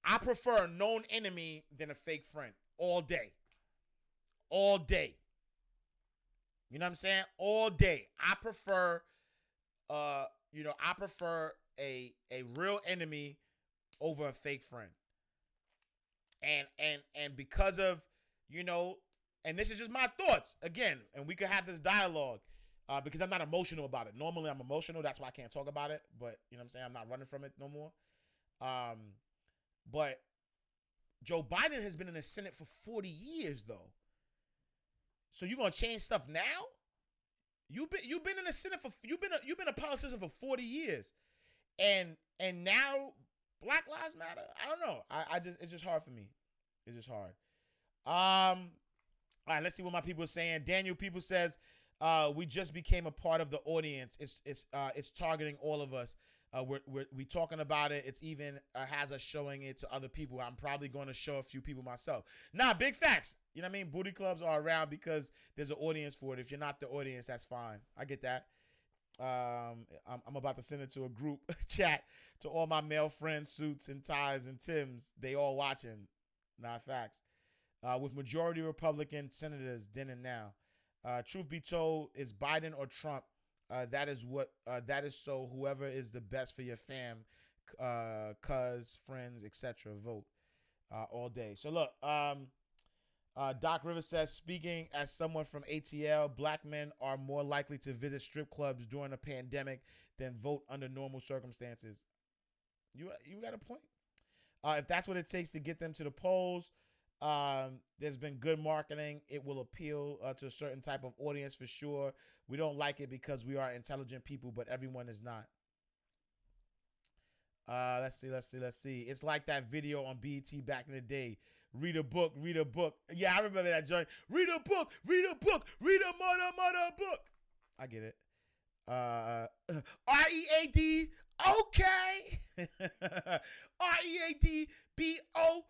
I prefer a known enemy than a fake friend all day. All day. You know what I'm saying? All day. I prefer a real enemy over a fake friend. And because of, you know, and this is just my thoughts again, and we could have this dialogue because I'm not emotional about it. Normally I'm emotional, that's why I can't talk about it, but you know what I'm saying, I'm not running from it no more. But Joe Biden has been in the Senate for 40 years though. So you gonna change stuff now? You've been in the Senate for you've been a politician for 40 years, and now Black Lives Matter. I don't know. It's just hard for me. It's just hard. All right, let's see what my people are saying. Daniel People says we just became a part of the audience. It's targeting all of us. We talking about it. It's even has us showing it to other people. I'm probably going to show a few people myself. Nah, big facts. You know what I mean? Booty clubs are around because there's an audience for it. If you're not the audience, that's fine. I get that. I'm about to send it to a group chat to all my male friends, suits and ties and Tims. They all watching. Nah, facts. With majority Republican senators then and now. Truth be told, is Biden or Trump? That is so whoever is the best for your fam, cuz, friends, etc. vote all day. So look, Doc Rivers says, speaking as someone from ATL, black men are more likely to visit strip clubs during a pandemic than vote under normal circumstances. You got a point. If that's what it takes to get them to the polls, there's been good marketing. It will appeal to a certain type of audience for sure. We don't like it because we are intelligent people, but everyone is not. Let's see. It's like that video on BET back in the day Read a book, read a book. Yeah, I remember that joint. Read a book, read a book, read a mother book. I get it. READ, okay. READBO,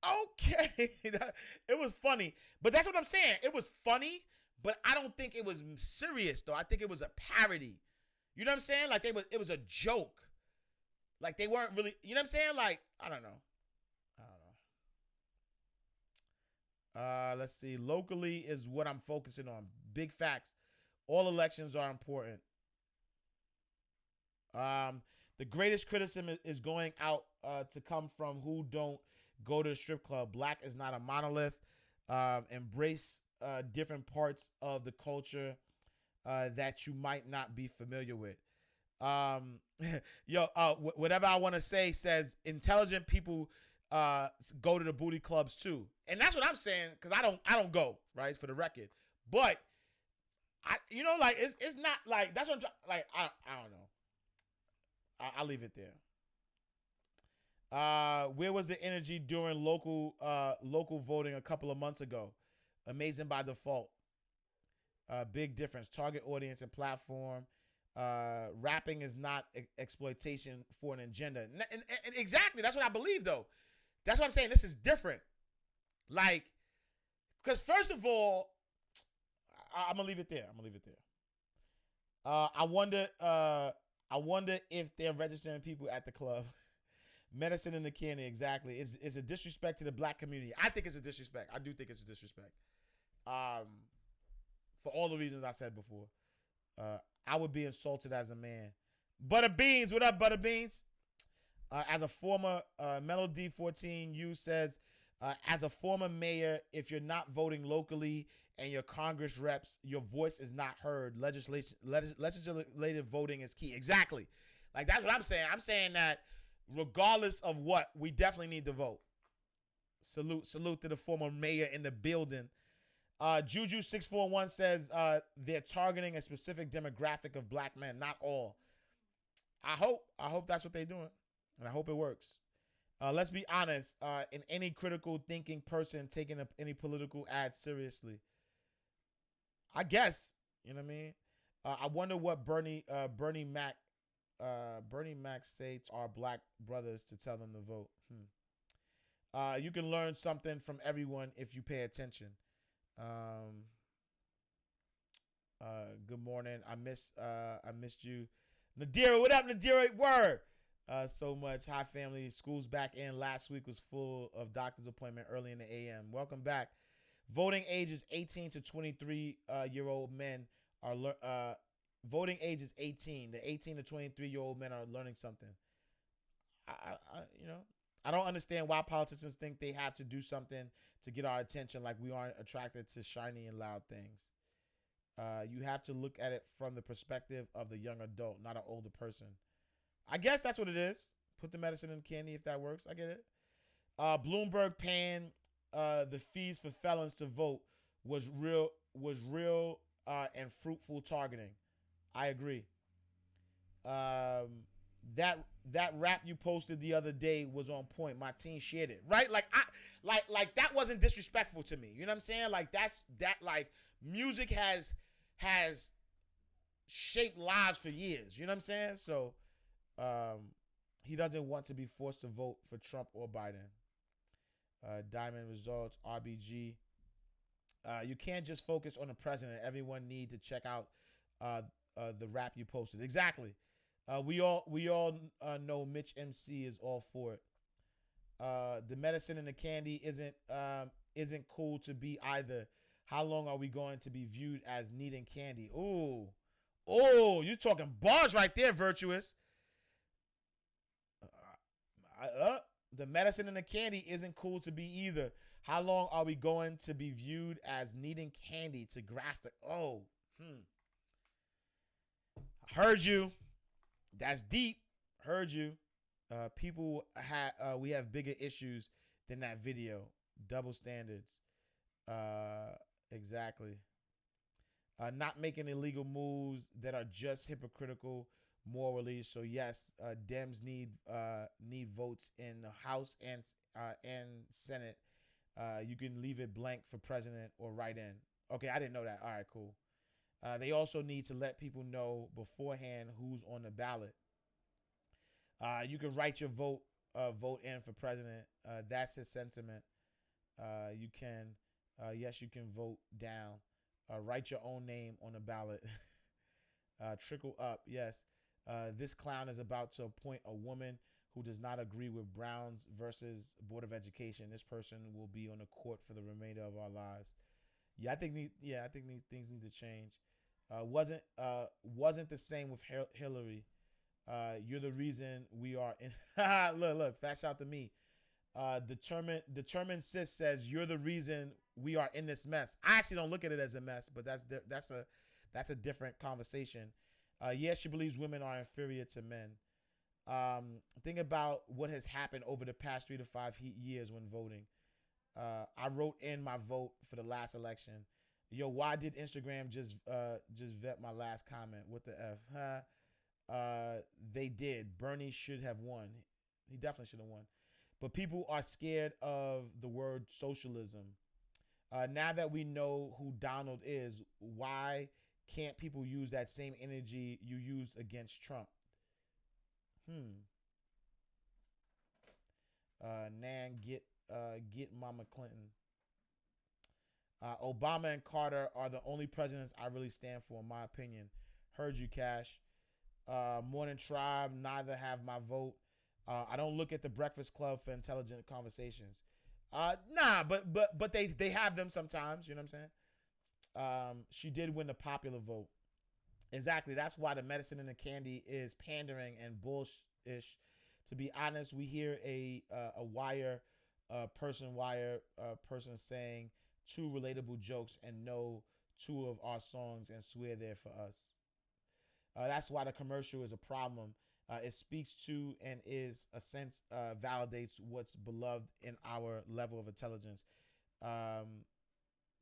okay. It was funny. But that's what I'm saying. It was funny, but I don't think it was serious, though. I think it was a parody. You know what I'm saying? Like, it was a joke. Like, they weren't really, you know what I'm saying? Like, I don't know. Let's see. Locally is what I'm focusing on. Big facts. All elections are important. The greatest criticism is going out to come from who don't go to the strip club. Black is not a monolith. Embrace different parts of the culture that you might not be familiar with. Whatever I want to say says intelligent people go to the booty clubs too, and that's what I'm saying because I don't go, right, for the record, but like it's not like that's what I'm like. I don't know. I'll leave it there. Where was the energy during local voting a couple of months ago? Amazing by default. Big difference. Target audience and platform. Rapping is not exploitation for an agenda. And exactly, that's what I believe, though. That's what I'm saying. This is different. Like, because first of all, I'm gonna leave it there. I wonder if they're registering people at the club. Medicine in the candy, exactly. It's a disrespect to the black community. I think it's a disrespect. I do think it's a disrespect. For all the reasons I said before. I would be insulted as a man. Butter Beans, what up, Butter Beans? As a former Melody 14U says, as a former mayor, if you're not voting locally and your Congress reps, your voice is not heard. Legislative voting is key. Exactly. Like, that's what I'm saying. I'm saying that regardless of what, we definitely need to vote. Salute to the former mayor in the building. Juju641 says they're targeting a specific demographic of black men, not all. I hope that's what they're doing, and I hope it works. Let's be honest. In any critical thinking person taking any political ad seriously, I guess, you know what I mean. I wonder what Bernie Mac say to our black brothers to tell them to vote. You can learn something from everyone if you pay attention. Good morning. I missed you. Nadira, what up, Nadira? Word. So much. Hi, family. School's back in. Last week was full of doctor's appointment early in the AM. Welcome back. Voting ages 18 to 23 year old men are voting age is 18. The 18 to 23 year old men are learning something. I don't understand why politicians think they have to do something to get our attention, like we aren't attracted to shiny and loud things. You have to look at it from the perspective of the young adult, not an older person. I guess that's what it is. Put the medicine in candy if that works. I get it. Bloomberg paying the fees for felons to vote was real and fruitful targeting. I agree. That rap you posted the other day was on point. My team shared it, right? Like that wasn't disrespectful to me. You know what I'm saying? Like like music has shaped lives for years. You know what I'm saying? So he doesn't want to be forced to vote for Trump or Biden. Diamond results, RBG. You can't just focus on the president. Everyone need to check out the rap you posted. Exactly. We all know Mitch MC is all for it. The medicine and the candy isn't cool to be either. How long are we going to be viewed as needing candy? Oh, you're talking bars right there, Virtuous. The medicine and the candy isn't cool to be either. How long are we going to be viewed as needing candy to grasp the... Heard you. That's deep. Heard you. We have bigger issues than that video. Double standards. Exactly. Not making illegal moves that are just hypocritical morally. So yes, Dems need votes in the House and Senate You can leave it blank for president or write in. Okay, I didn't know that. All right, cool. They also need to let people know beforehand who's on the ballot. You can write your vote in for president. That's his sentiment. You can, yes, you can vote down. Write your own name on the ballot. Trickle up, yes. This clown is about to appoint a woman who does not agree with Brown's versus Board of Education. This person will be on the court for the remainder of our lives. Yeah, I think things need to change. Wasn't the same with Hillary. You're the reason we are in. look, fast out to me. Determined sis says you're the reason we are in this mess. I actually don't look at it as a mess, but that's a different conversation. Yes, she believes women are inferior to men. Think about what has happened over the past 3 to 5 years when voting. I wrote in my vote for the last election. Yo, why did Instagram just vet my last comment? What the F? They did. Bernie should have won. He definitely should have won. But people are scared of the word socialism. Now that we know who Donald is, why can't people use that same energy you used against Trump? Nan, get Mama Clinton. Obama and Carter are the only presidents I really stand for, in my opinion. Heard you, Cash. Morning Tribe, neither have my vote. I don't look at the Breakfast Club for intelligent conversations. Nah, but they have them sometimes. You know what I'm saying? She did win the popular vote. Exactly. That's why the medicine and the candy is pandering and bullshit. To be honest, we hear a wire person saying 2 relatable jokes and know 2 of our songs and swear they're for us. That's why the commercial is a problem. It speaks to and is a sense validates what's beloved in our level of intelligence.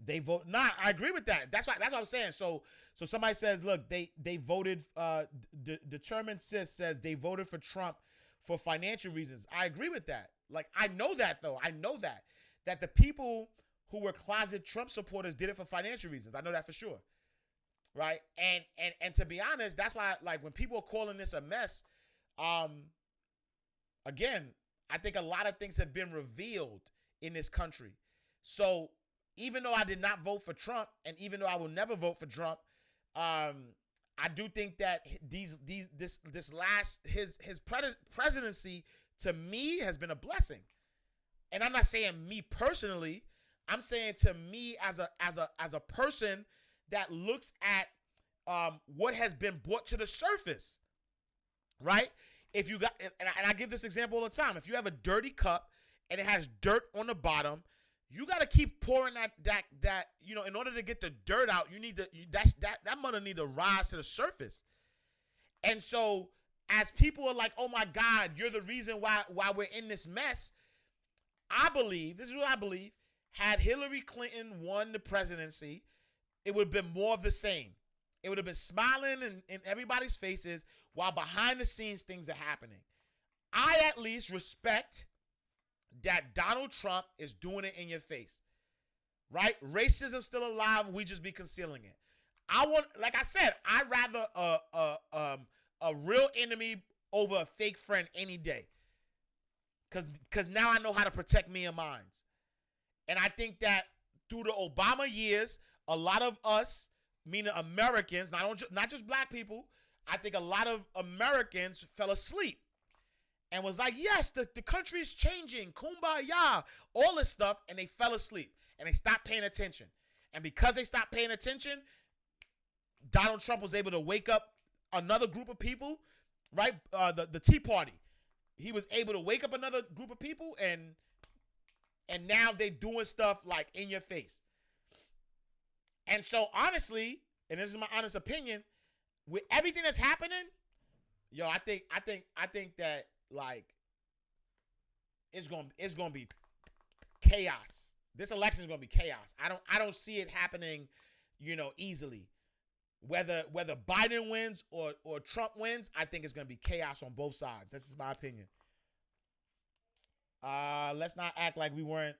They vote. Nah, I agree with that. That's what I'm saying. So somebody says, look, they voted. Determined Sis says they voted for Trump for financial reasons. I agree with that. Like, I know that though. I know that the people who were closet Trump supporters did it for financial reasons. I know that for sure. Right. And to be honest, that's why, like, when people are calling this a mess, again, I think a lot of things have been revealed in this country. So even though I did not vote for Trump, and even though I will never vote for Trump, I do think that his presidency to me has been a blessing. And I'm not saying me personally. I'm saying to me as a person that looks at what has been brought to the surface, right? If you got, and I give this example all the time. If you have a dirty cup and it has dirt on the bottom, you got to keep pouring that, you know, in order to get the dirt out, you need that mother need to rise to the surface. And so as people are like, oh my God, you're the reason why we're in this mess. I believe, this is what I believe, had Hillary Clinton won the presidency, it would have been more of the same. It would have been smiling in everybody's faces while behind the scenes things are happening. I at least respect that Donald Trump is doing it in your face, right? Racism's still alive. We just be concealing it. Like I said, I'd rather a real enemy over a fake friend any day. Because now I know how to protect me and mine. And I think that through the Obama years, a lot of us, meaning Americans, not just black people, I think a lot of Americans fell asleep and was like, yes, the country is changing, kumbaya, all this stuff, and they fell asleep and they stopped paying attention. And because they stopped paying attention, Donald Trump was able to wake up another group of people, right? The Tea Party. He was able to wake up another group of people, and now they're doing stuff like in your face. And so honestly, and this is my honest opinion, with everything that's happening, yo, I think that, like, it's gonna be chaos. This election is gonna be chaos. I don't see it happening, you know, easily. Whether Biden wins or Trump wins, I think it's gonna be chaos on both sides. This is my opinion. Let's not act like we weren't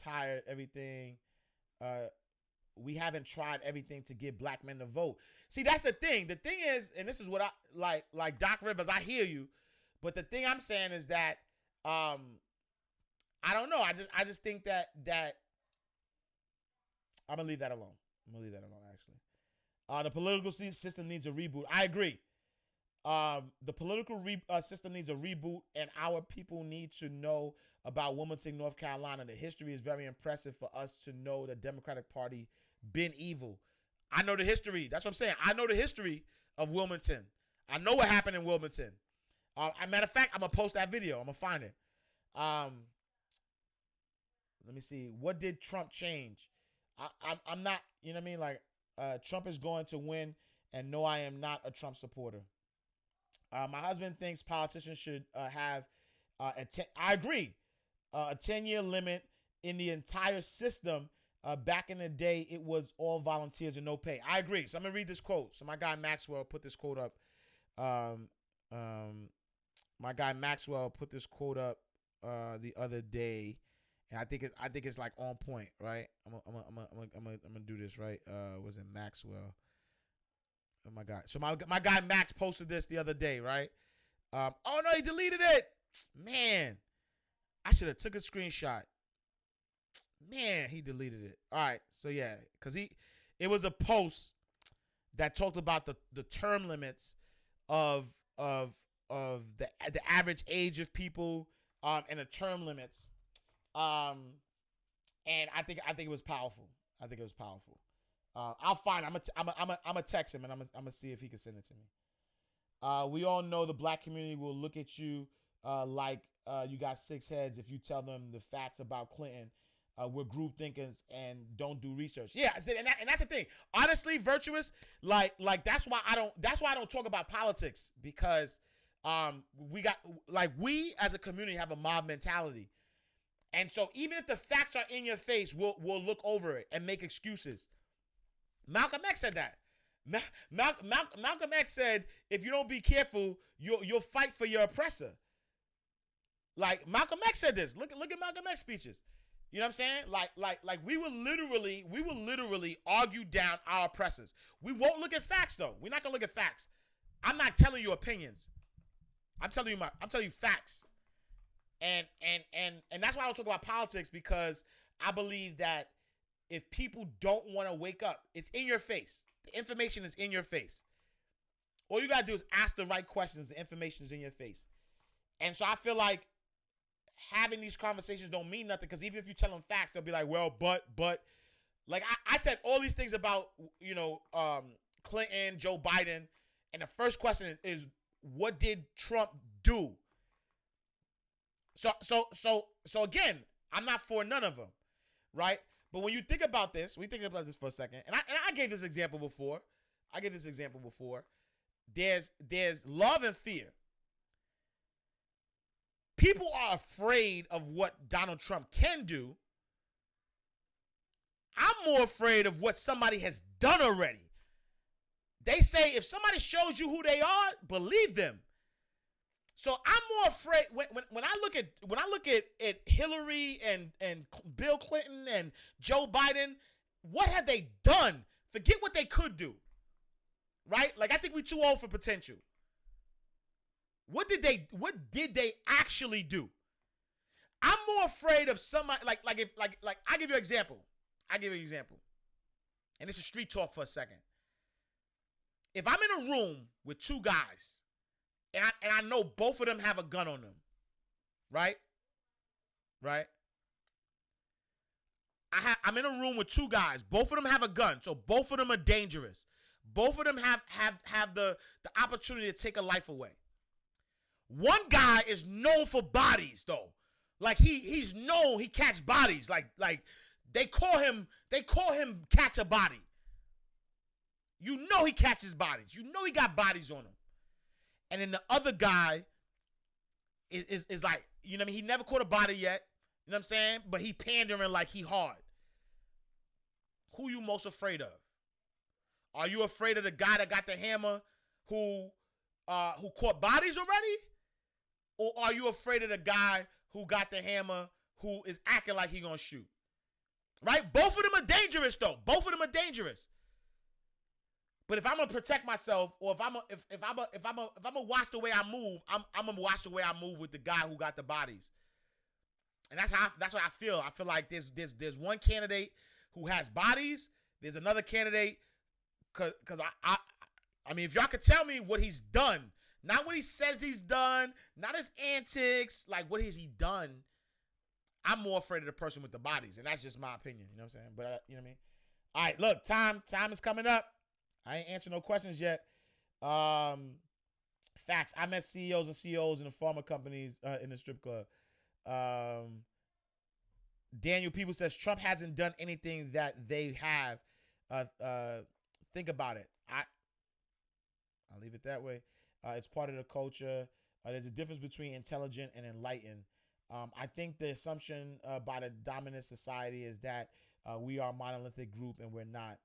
tired. Everything. We haven't tried everything to get black men to vote. See, that's the thing. The thing is, and this is what I like Doc Rivers, I hear you, but the thing I'm saying is that I don't know. I just think that I'm gonna leave that alone. Actually. The political system needs a reboot. I agree. The political system needs a reboot, and our people need to know about Wilmington, North Carolina. The history is very impressive for us to know the Democratic Party been evil. I know the history. That's what I'm saying. I know the history of Wilmington. I know what happened in Wilmington. As a matter of fact, I'm going to post that video. I'm going to find it. Let me see. What did Trump change? I'm not, you know what I mean? Like, Trump is going to win, and no, I am not a Trump supporter. My husband thinks politicians should have I agree, a 10-year limit in the entire system. Back in the day, it was all volunteers and no pay. I agree. So I'm going to read this quote. So my guy Maxwell put this quote up. The other day, and I think it's like on point, right? I'm gonna do this, right? Was it Maxwell? Oh my God. So my guy Max posted this the other day, right? Oh no, he deleted it. Man, I should have took a screenshot. Man, he deleted it. All right. So yeah, because it was a post that talked about the term limits of the average age of people and the term limits. And I think it was powerful. I'll find it. I'm gonna text him and I'm gonna see if he can send it to me. We all know the black community will look at you like you got 6 heads if you tell them the facts about Clinton. We're group thinkers and don't do research. Yeah, and that's the thing. Honestly, Virtuous, like that's why I don't talk about politics, because we as a community have a mob mentality. And so even if the facts are in your face, we'll look over it and make excuses. Malcolm X said that. Malcolm X said, if you don't be careful, you'll fight for your oppressor. Like Malcolm X said this. Look at Malcolm X speeches. You know what I'm saying? Like we will literally argue down our oppressors. We won't look at facts though. We're not gonna look at facts. I'm not telling you opinions. I'm telling you facts. And that's why I don't talk about politics, because I believe that if people don't want to wake up, it's in your face. The information is in your face. All you got to do is ask the right questions. The information is in your face. And so I feel like having these conversations don't mean nothing, because even if you tell them facts, they'll be like, well, but. Like, I said all these things about, Clinton, Joe Biden, and the first question is, what did Trump do? So again, I'm not for none of them, right? But when you think about this, for a second, and I gave this example before. There's love and fear. People are afraid of what Donald Trump can do. I'm more afraid of what somebody has done already. They say if somebody shows you who they are, believe them. So I'm more afraid when I look at Hillary and Bill Clinton and Joe Biden, what have they done? Forget what they could do, right? Like, I think we're too old for potential. What did they actually do? I'm more afraid of somebody like I give you an example. And this is street talk for a second. If I'm in a room with 2 guys, and I know both of them have a gun on them, right? I'm in a room with 2 guys. Both of them have a gun, so both of them are dangerous. Both of them have the opportunity to take a life away. One guy is known for bodies, though. Like he's known, he catch bodies. Like they call him catch a body. You know he catches bodies. You know he got bodies on him. And then the other guy is like, you know what I mean? He never caught a body yet. You know what I'm saying? But he pandering like he hard. Who you most afraid of? Are you afraid of the guy that got the hammer who caught bodies already? Or are you afraid of the guy who got the hammer, who is acting like he gonna shoot. Right? Both of them are dangerous, though. Both of them are dangerous. But if I'm gonna protect myself, or if I'm gonna watch the way I move, I'm gonna watch the way I move with the guy who got the bodies. And that's what I feel. I feel like there's one candidate who has bodies. There's another candidate, cause I mean, if y'all could tell me what he's done, not what he says he's done, not his antics, like what has he done, I'm more afraid of the person with the bodies, and that's just my opinion. You know what I'm saying? But you know what I mean? All right, look, time is coming up. I ain't answering no questions yet. Facts. I met CEOs and CEOs in the pharma companies in the strip club. Daniel People says Trump hasn't done anything that they have. Think about it. I'll leave it that way. It's part of the culture. There's a difference between intelligent and enlightened. I think the assumption by the dominant society is that we are a monolithic group, and we're not.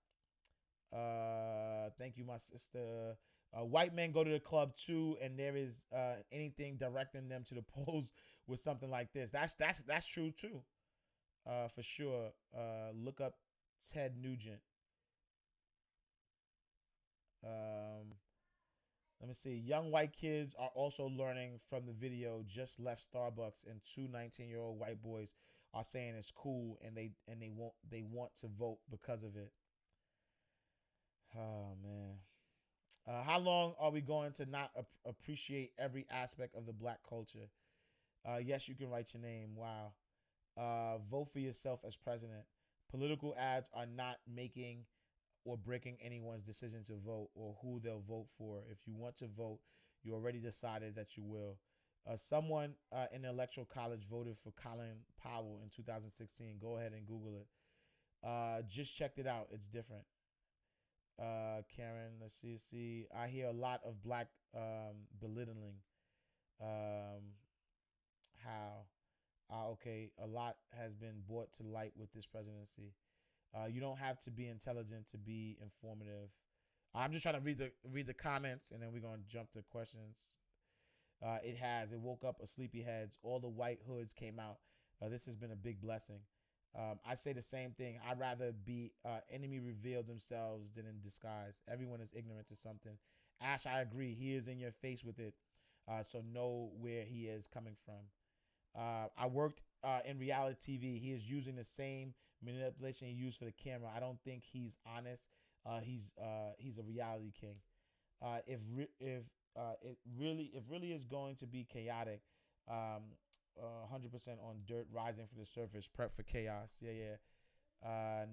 Thank you, my sister. White men go to the club too, and there is anything directing them to the polls with something like this. That's true too, for sure. Look up Ted Nugent. Let me see. Young white kids are also learning from the video. Just left Starbucks, and two 19-year-old white boys are saying it's cool, and they want to vote because of it. Oh man. How long are we going to not appreciate every aspect of the black culture? Yes, you can write your name. Wow. Vote for yourself as president. Political ads are not making or breaking anyone's decision to vote or who they'll vote for. If you want to vote, you already decided that you will. Someone in the Electoral College voted for Colin Powell in 2016. Go ahead and Google it. Just checked it out. It's different. Karen, let's see. I hear a lot of black belittling. How? Okay, a lot has been brought to light with this presidency. You don't have to be intelligent to be informative. I'm just trying to read the comments, and then we're gonna jump to questions. It woke up a sleepyheads. All the white hoods came out. This has been a big blessing. I say the same thing. I'd rather be enemy reveal themselves than in disguise. Everyone is ignorant to something. Ash, I agree. He is in your face with it. So know where he is coming from. I worked in reality TV. He is using the same manipulation he used for the camera. I don't think he's honest. He's a reality king. If it really is going to be chaotic, 100% on dirt rising for the surface. Prep for chaos. Yeah.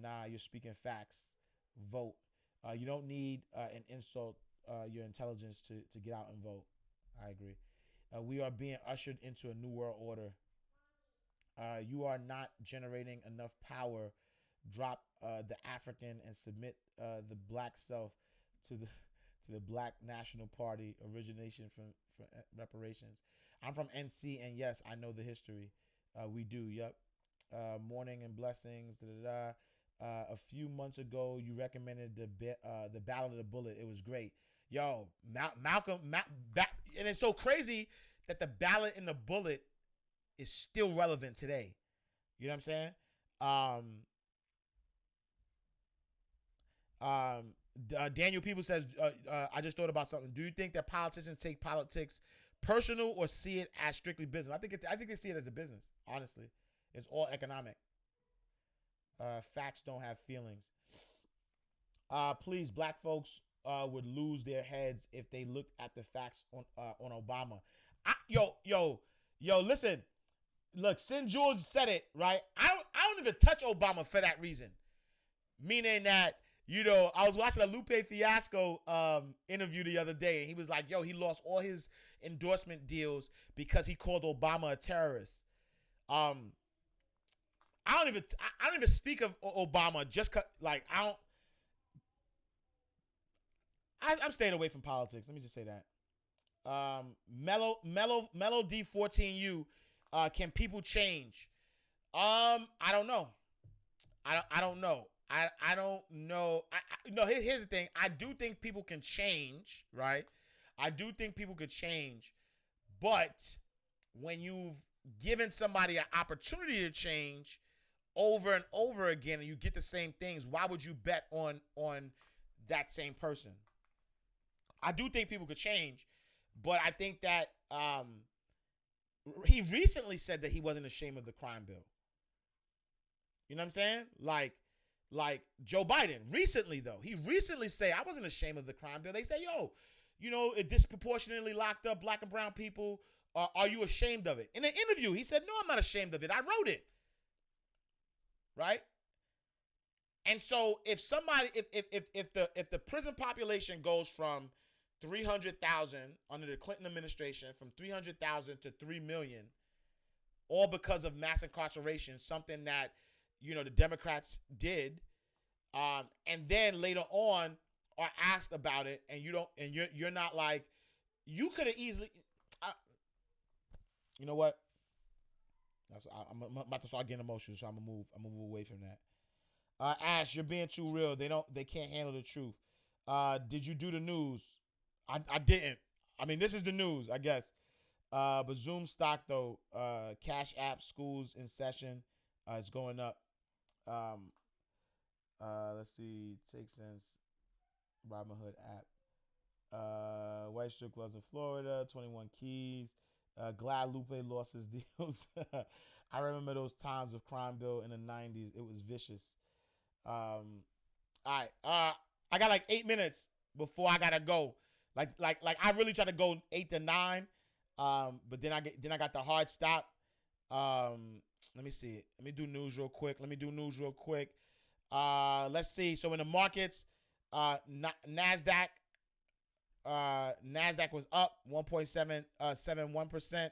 Nah, you're speaking facts. Vote. You don't need an insult your intelligence to get out and vote. I agree. We are being ushered into a new world order. You are not generating enough power. Drop the African and submit the black self to the Black National Party. Origination from reparations. I'm from NC, and yes, I know the history. We do. Yep. Morning and blessings. A few months ago, you recommended the Ballad of the Bullet. It was great. Yo, Malcolm, and it's so crazy that the Ballad and the Bullet is still relevant today. You know what I'm saying? Daniel People says, I just thought about something. Do you think that politicians take politics personal or see it as strictly business? I think they see it as a business. Honestly, it's all economic. Facts don't have feelings. Please, black folks would lose their heads if they looked at the facts on Obama. Yo, listen. Look, Sin George said it, right? I don't even touch Obama for that reason. Meaning that, I was watching a Lupe Fiasco interview the other day, and he was like, yo, he lost all his endorsement deals because he called Obama a terrorist. I don't even speak of Obama just I'm staying away from politics. Let me just say that. Mellow D14U. Can people change? I don't know. I don't know. I don't know. No, here's the thing. I do think people can change, right? I do think people could change, but when you've giving somebody an opportunity to change over and over again, and you get the same things, why would you bet on that same person? I do think people could change, but I think that he recently said that he wasn't ashamed of the crime bill. You know what I'm saying? Like Joe Biden recently, though, he recently said, I wasn't ashamed of the crime bill. They say, yo, you know, it disproportionately locked up black and brown people. Are you ashamed of it? In an interview, he said, no, I'm not ashamed of it. I wrote it. Right? And so if somebody, if the prison population goes from 300,000 under the Clinton administration, from 300,000 to 3 million, all because of mass incarceration, something that, you know, the Democrats did, and then later on are asked about it, and you don't, and you're not like, you could have easily, you know what? I'm about to start getting emotional, so I'm gonna move away from that. Ash, you're being too real. They can't handle the truth. Did you do the news? I didn't. I mean, this is the news, I guess. But Zoom stock though, Cash App schools in session, is going up. Let's see, Take Sense, Robinhood app, White Strip Clubs in Florida, 21 Keys. Glad Lupe lost his deals. I remember those times of crime bill in the 90s. It was vicious. All right. I got like 8 minutes before I gotta go. Like I really try to go 8 to 9. But then I got the hard stop. Let me see. Let me do news real quick. Let's see. So in the markets, NASDAQ was up 1.71%.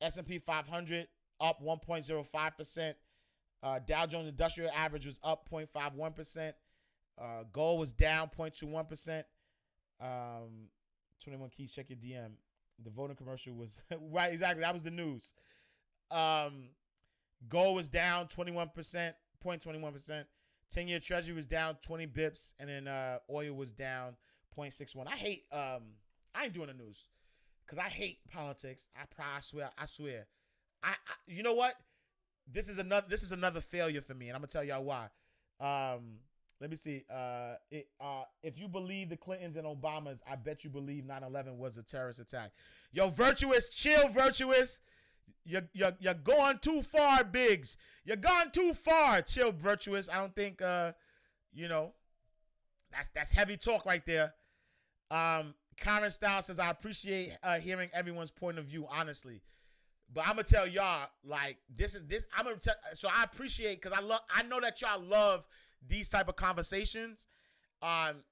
S&P 500 up 1.05%. Dow Jones Industrial Average was up 0.51%. Gold was down 0.21%. 21 Keys, check your DM. The voting commercial was right. Exactly. That was the news. Gold was down 21%, 0.21%. 10-year Treasury was down 20 bips, and then oil was down 0.61. I ain't doing the news because I hate politics. I swear. You know what? This is another failure for me, and I'm gonna tell y'all why. Let me see. If you believe the Clintons and Obamas, I bet you believe 9/11 was a terrorist attack. Yo, Virtuous, chill, Virtuous. You're going too far, Biggs. You're going too far. Chill, Virtuous. I don't think you know, that's heavy talk right there. Karen Styles says, I appreciate hearing everyone's point of view, honestly. But I'm gonna tell y'all, like, this. I'm gonna tell. So I appreciate, because I know that y'all love these type of conversations. And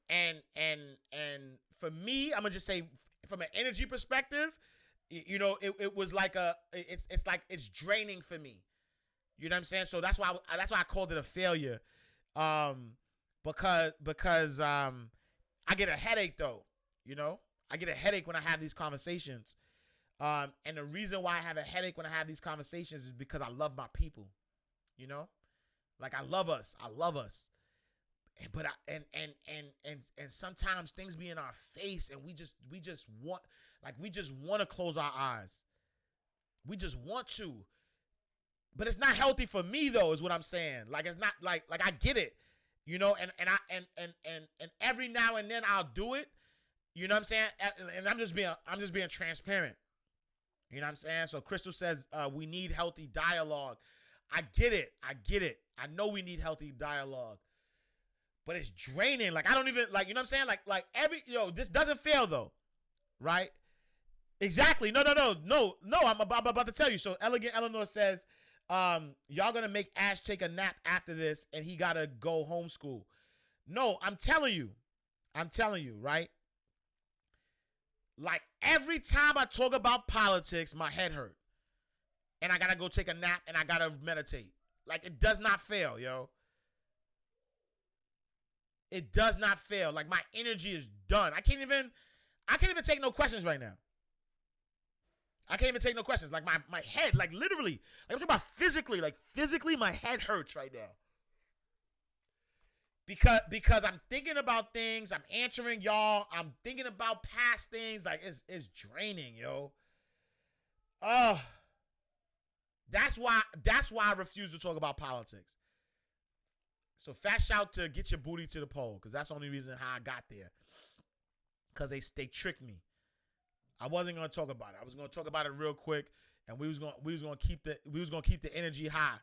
for me, I'm gonna just say, from an energy perspective, you know, it was like it's like it's draining for me. You know what I'm saying? So that's why I called it a failure. Because I get a headache though. You know, I get a headache when I have these conversations. And the reason why I have a headache when I have these conversations is because I love my people. You know, like I love us. But and sometimes things be in our face, and we just want to close our eyes. We just want to. But it's not healthy for me though, is what I'm saying. Like, it's not like I get it, you know, and every now and then I'll do it. You know what I'm saying? And I'm just being transparent. You know what I'm saying? So Crystal says we need healthy dialogue. I get it. I know we need healthy dialogue. But it's draining. Like, I don't even, like, you know what I'm saying? Like this doesn't fail though. Right? Exactly. No. I'm about to tell you. So Elegant Eleanor says, y'all gonna make Ash take a nap after this and he gotta go homeschool. No, I'm telling you, right? Like, every time I talk about politics, my head hurt. And I gotta go take a nap and I gotta meditate. Like, it does not fail, yo. It does not fail. Like, my energy is done. I can't even take no questions right now. I can't even take no questions. Like, my head, like, literally, like, I'm talking about physically, my head hurts right now. Because I'm thinking about things, I'm answering y'all, I'm thinking about past things. Like, it's draining, yo. Oh, That's why I refuse to talk about politics. So fat shout to get your booty to the poll, because that's the only reason how I got there. Because they tricked me. I wasn't gonna talk about it. I was gonna talk about it real quick, and we was gonna keep the energy high.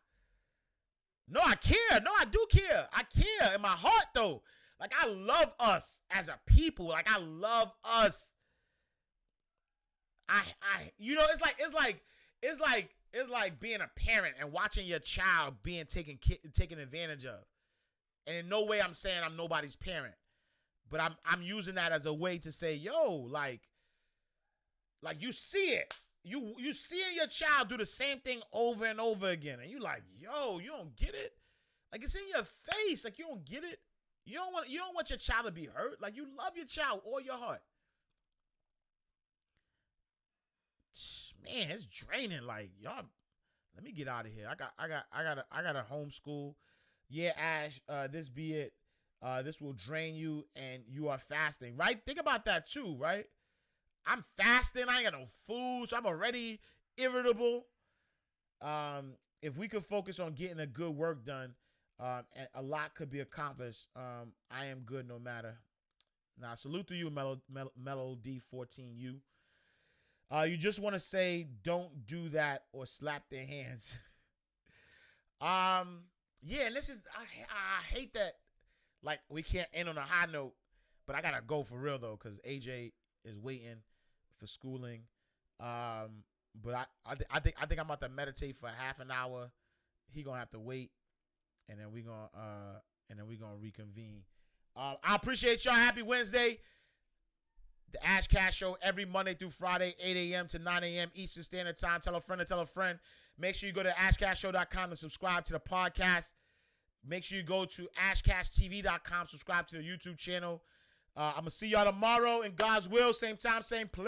No, I care. No, I do care. I care in my heart though. Like, I love us as a people. Like, I love us. It's like being a parent and watching your child being taken advantage of. And in no way I'm saying I'm nobody's parent, but I'm using that as a way to say, yo, like you see it. You seeing your child do the same thing over and over again, and you like, yo, you don't get it. Like, it's in your face. Like, you don't get it. You don't want your child to be hurt. Like, you love your child all your heart. Man, it's draining. Like, y'all, let me get out of here. I got a homeschool. Yeah, Ash, this be it. This will drain you, and you are fasting, right? Think about that too, right? I'm fasting. I ain't got no food, so I'm already irritable. If we could focus on getting a good work done, and a lot could be accomplished. I am good no matter. Now, salute to you, Melody 14U. You just want to say, don't do that or slap their hands. Yeah, and this is, I hate that, like, we can't end on a high note, but I gotta go for real though, because AJ is waiting for schooling. But I think I'm about to meditate for half an hour. He gonna have to wait, and then we gonna reconvene. I appreciate y'all. Happy Wednesday. The Ash Cash Show every Monday through Friday, 8 a.m. to 9 a.m. Eastern Standard Time. Tell a friend to tell a friend. Make sure you go to ashcashshow.com to subscribe to the podcast. Make sure you go to ashcashtv.com, subscribe to the YouTube channel. I'm going to see y'all tomorrow in God's will. Same time, same place.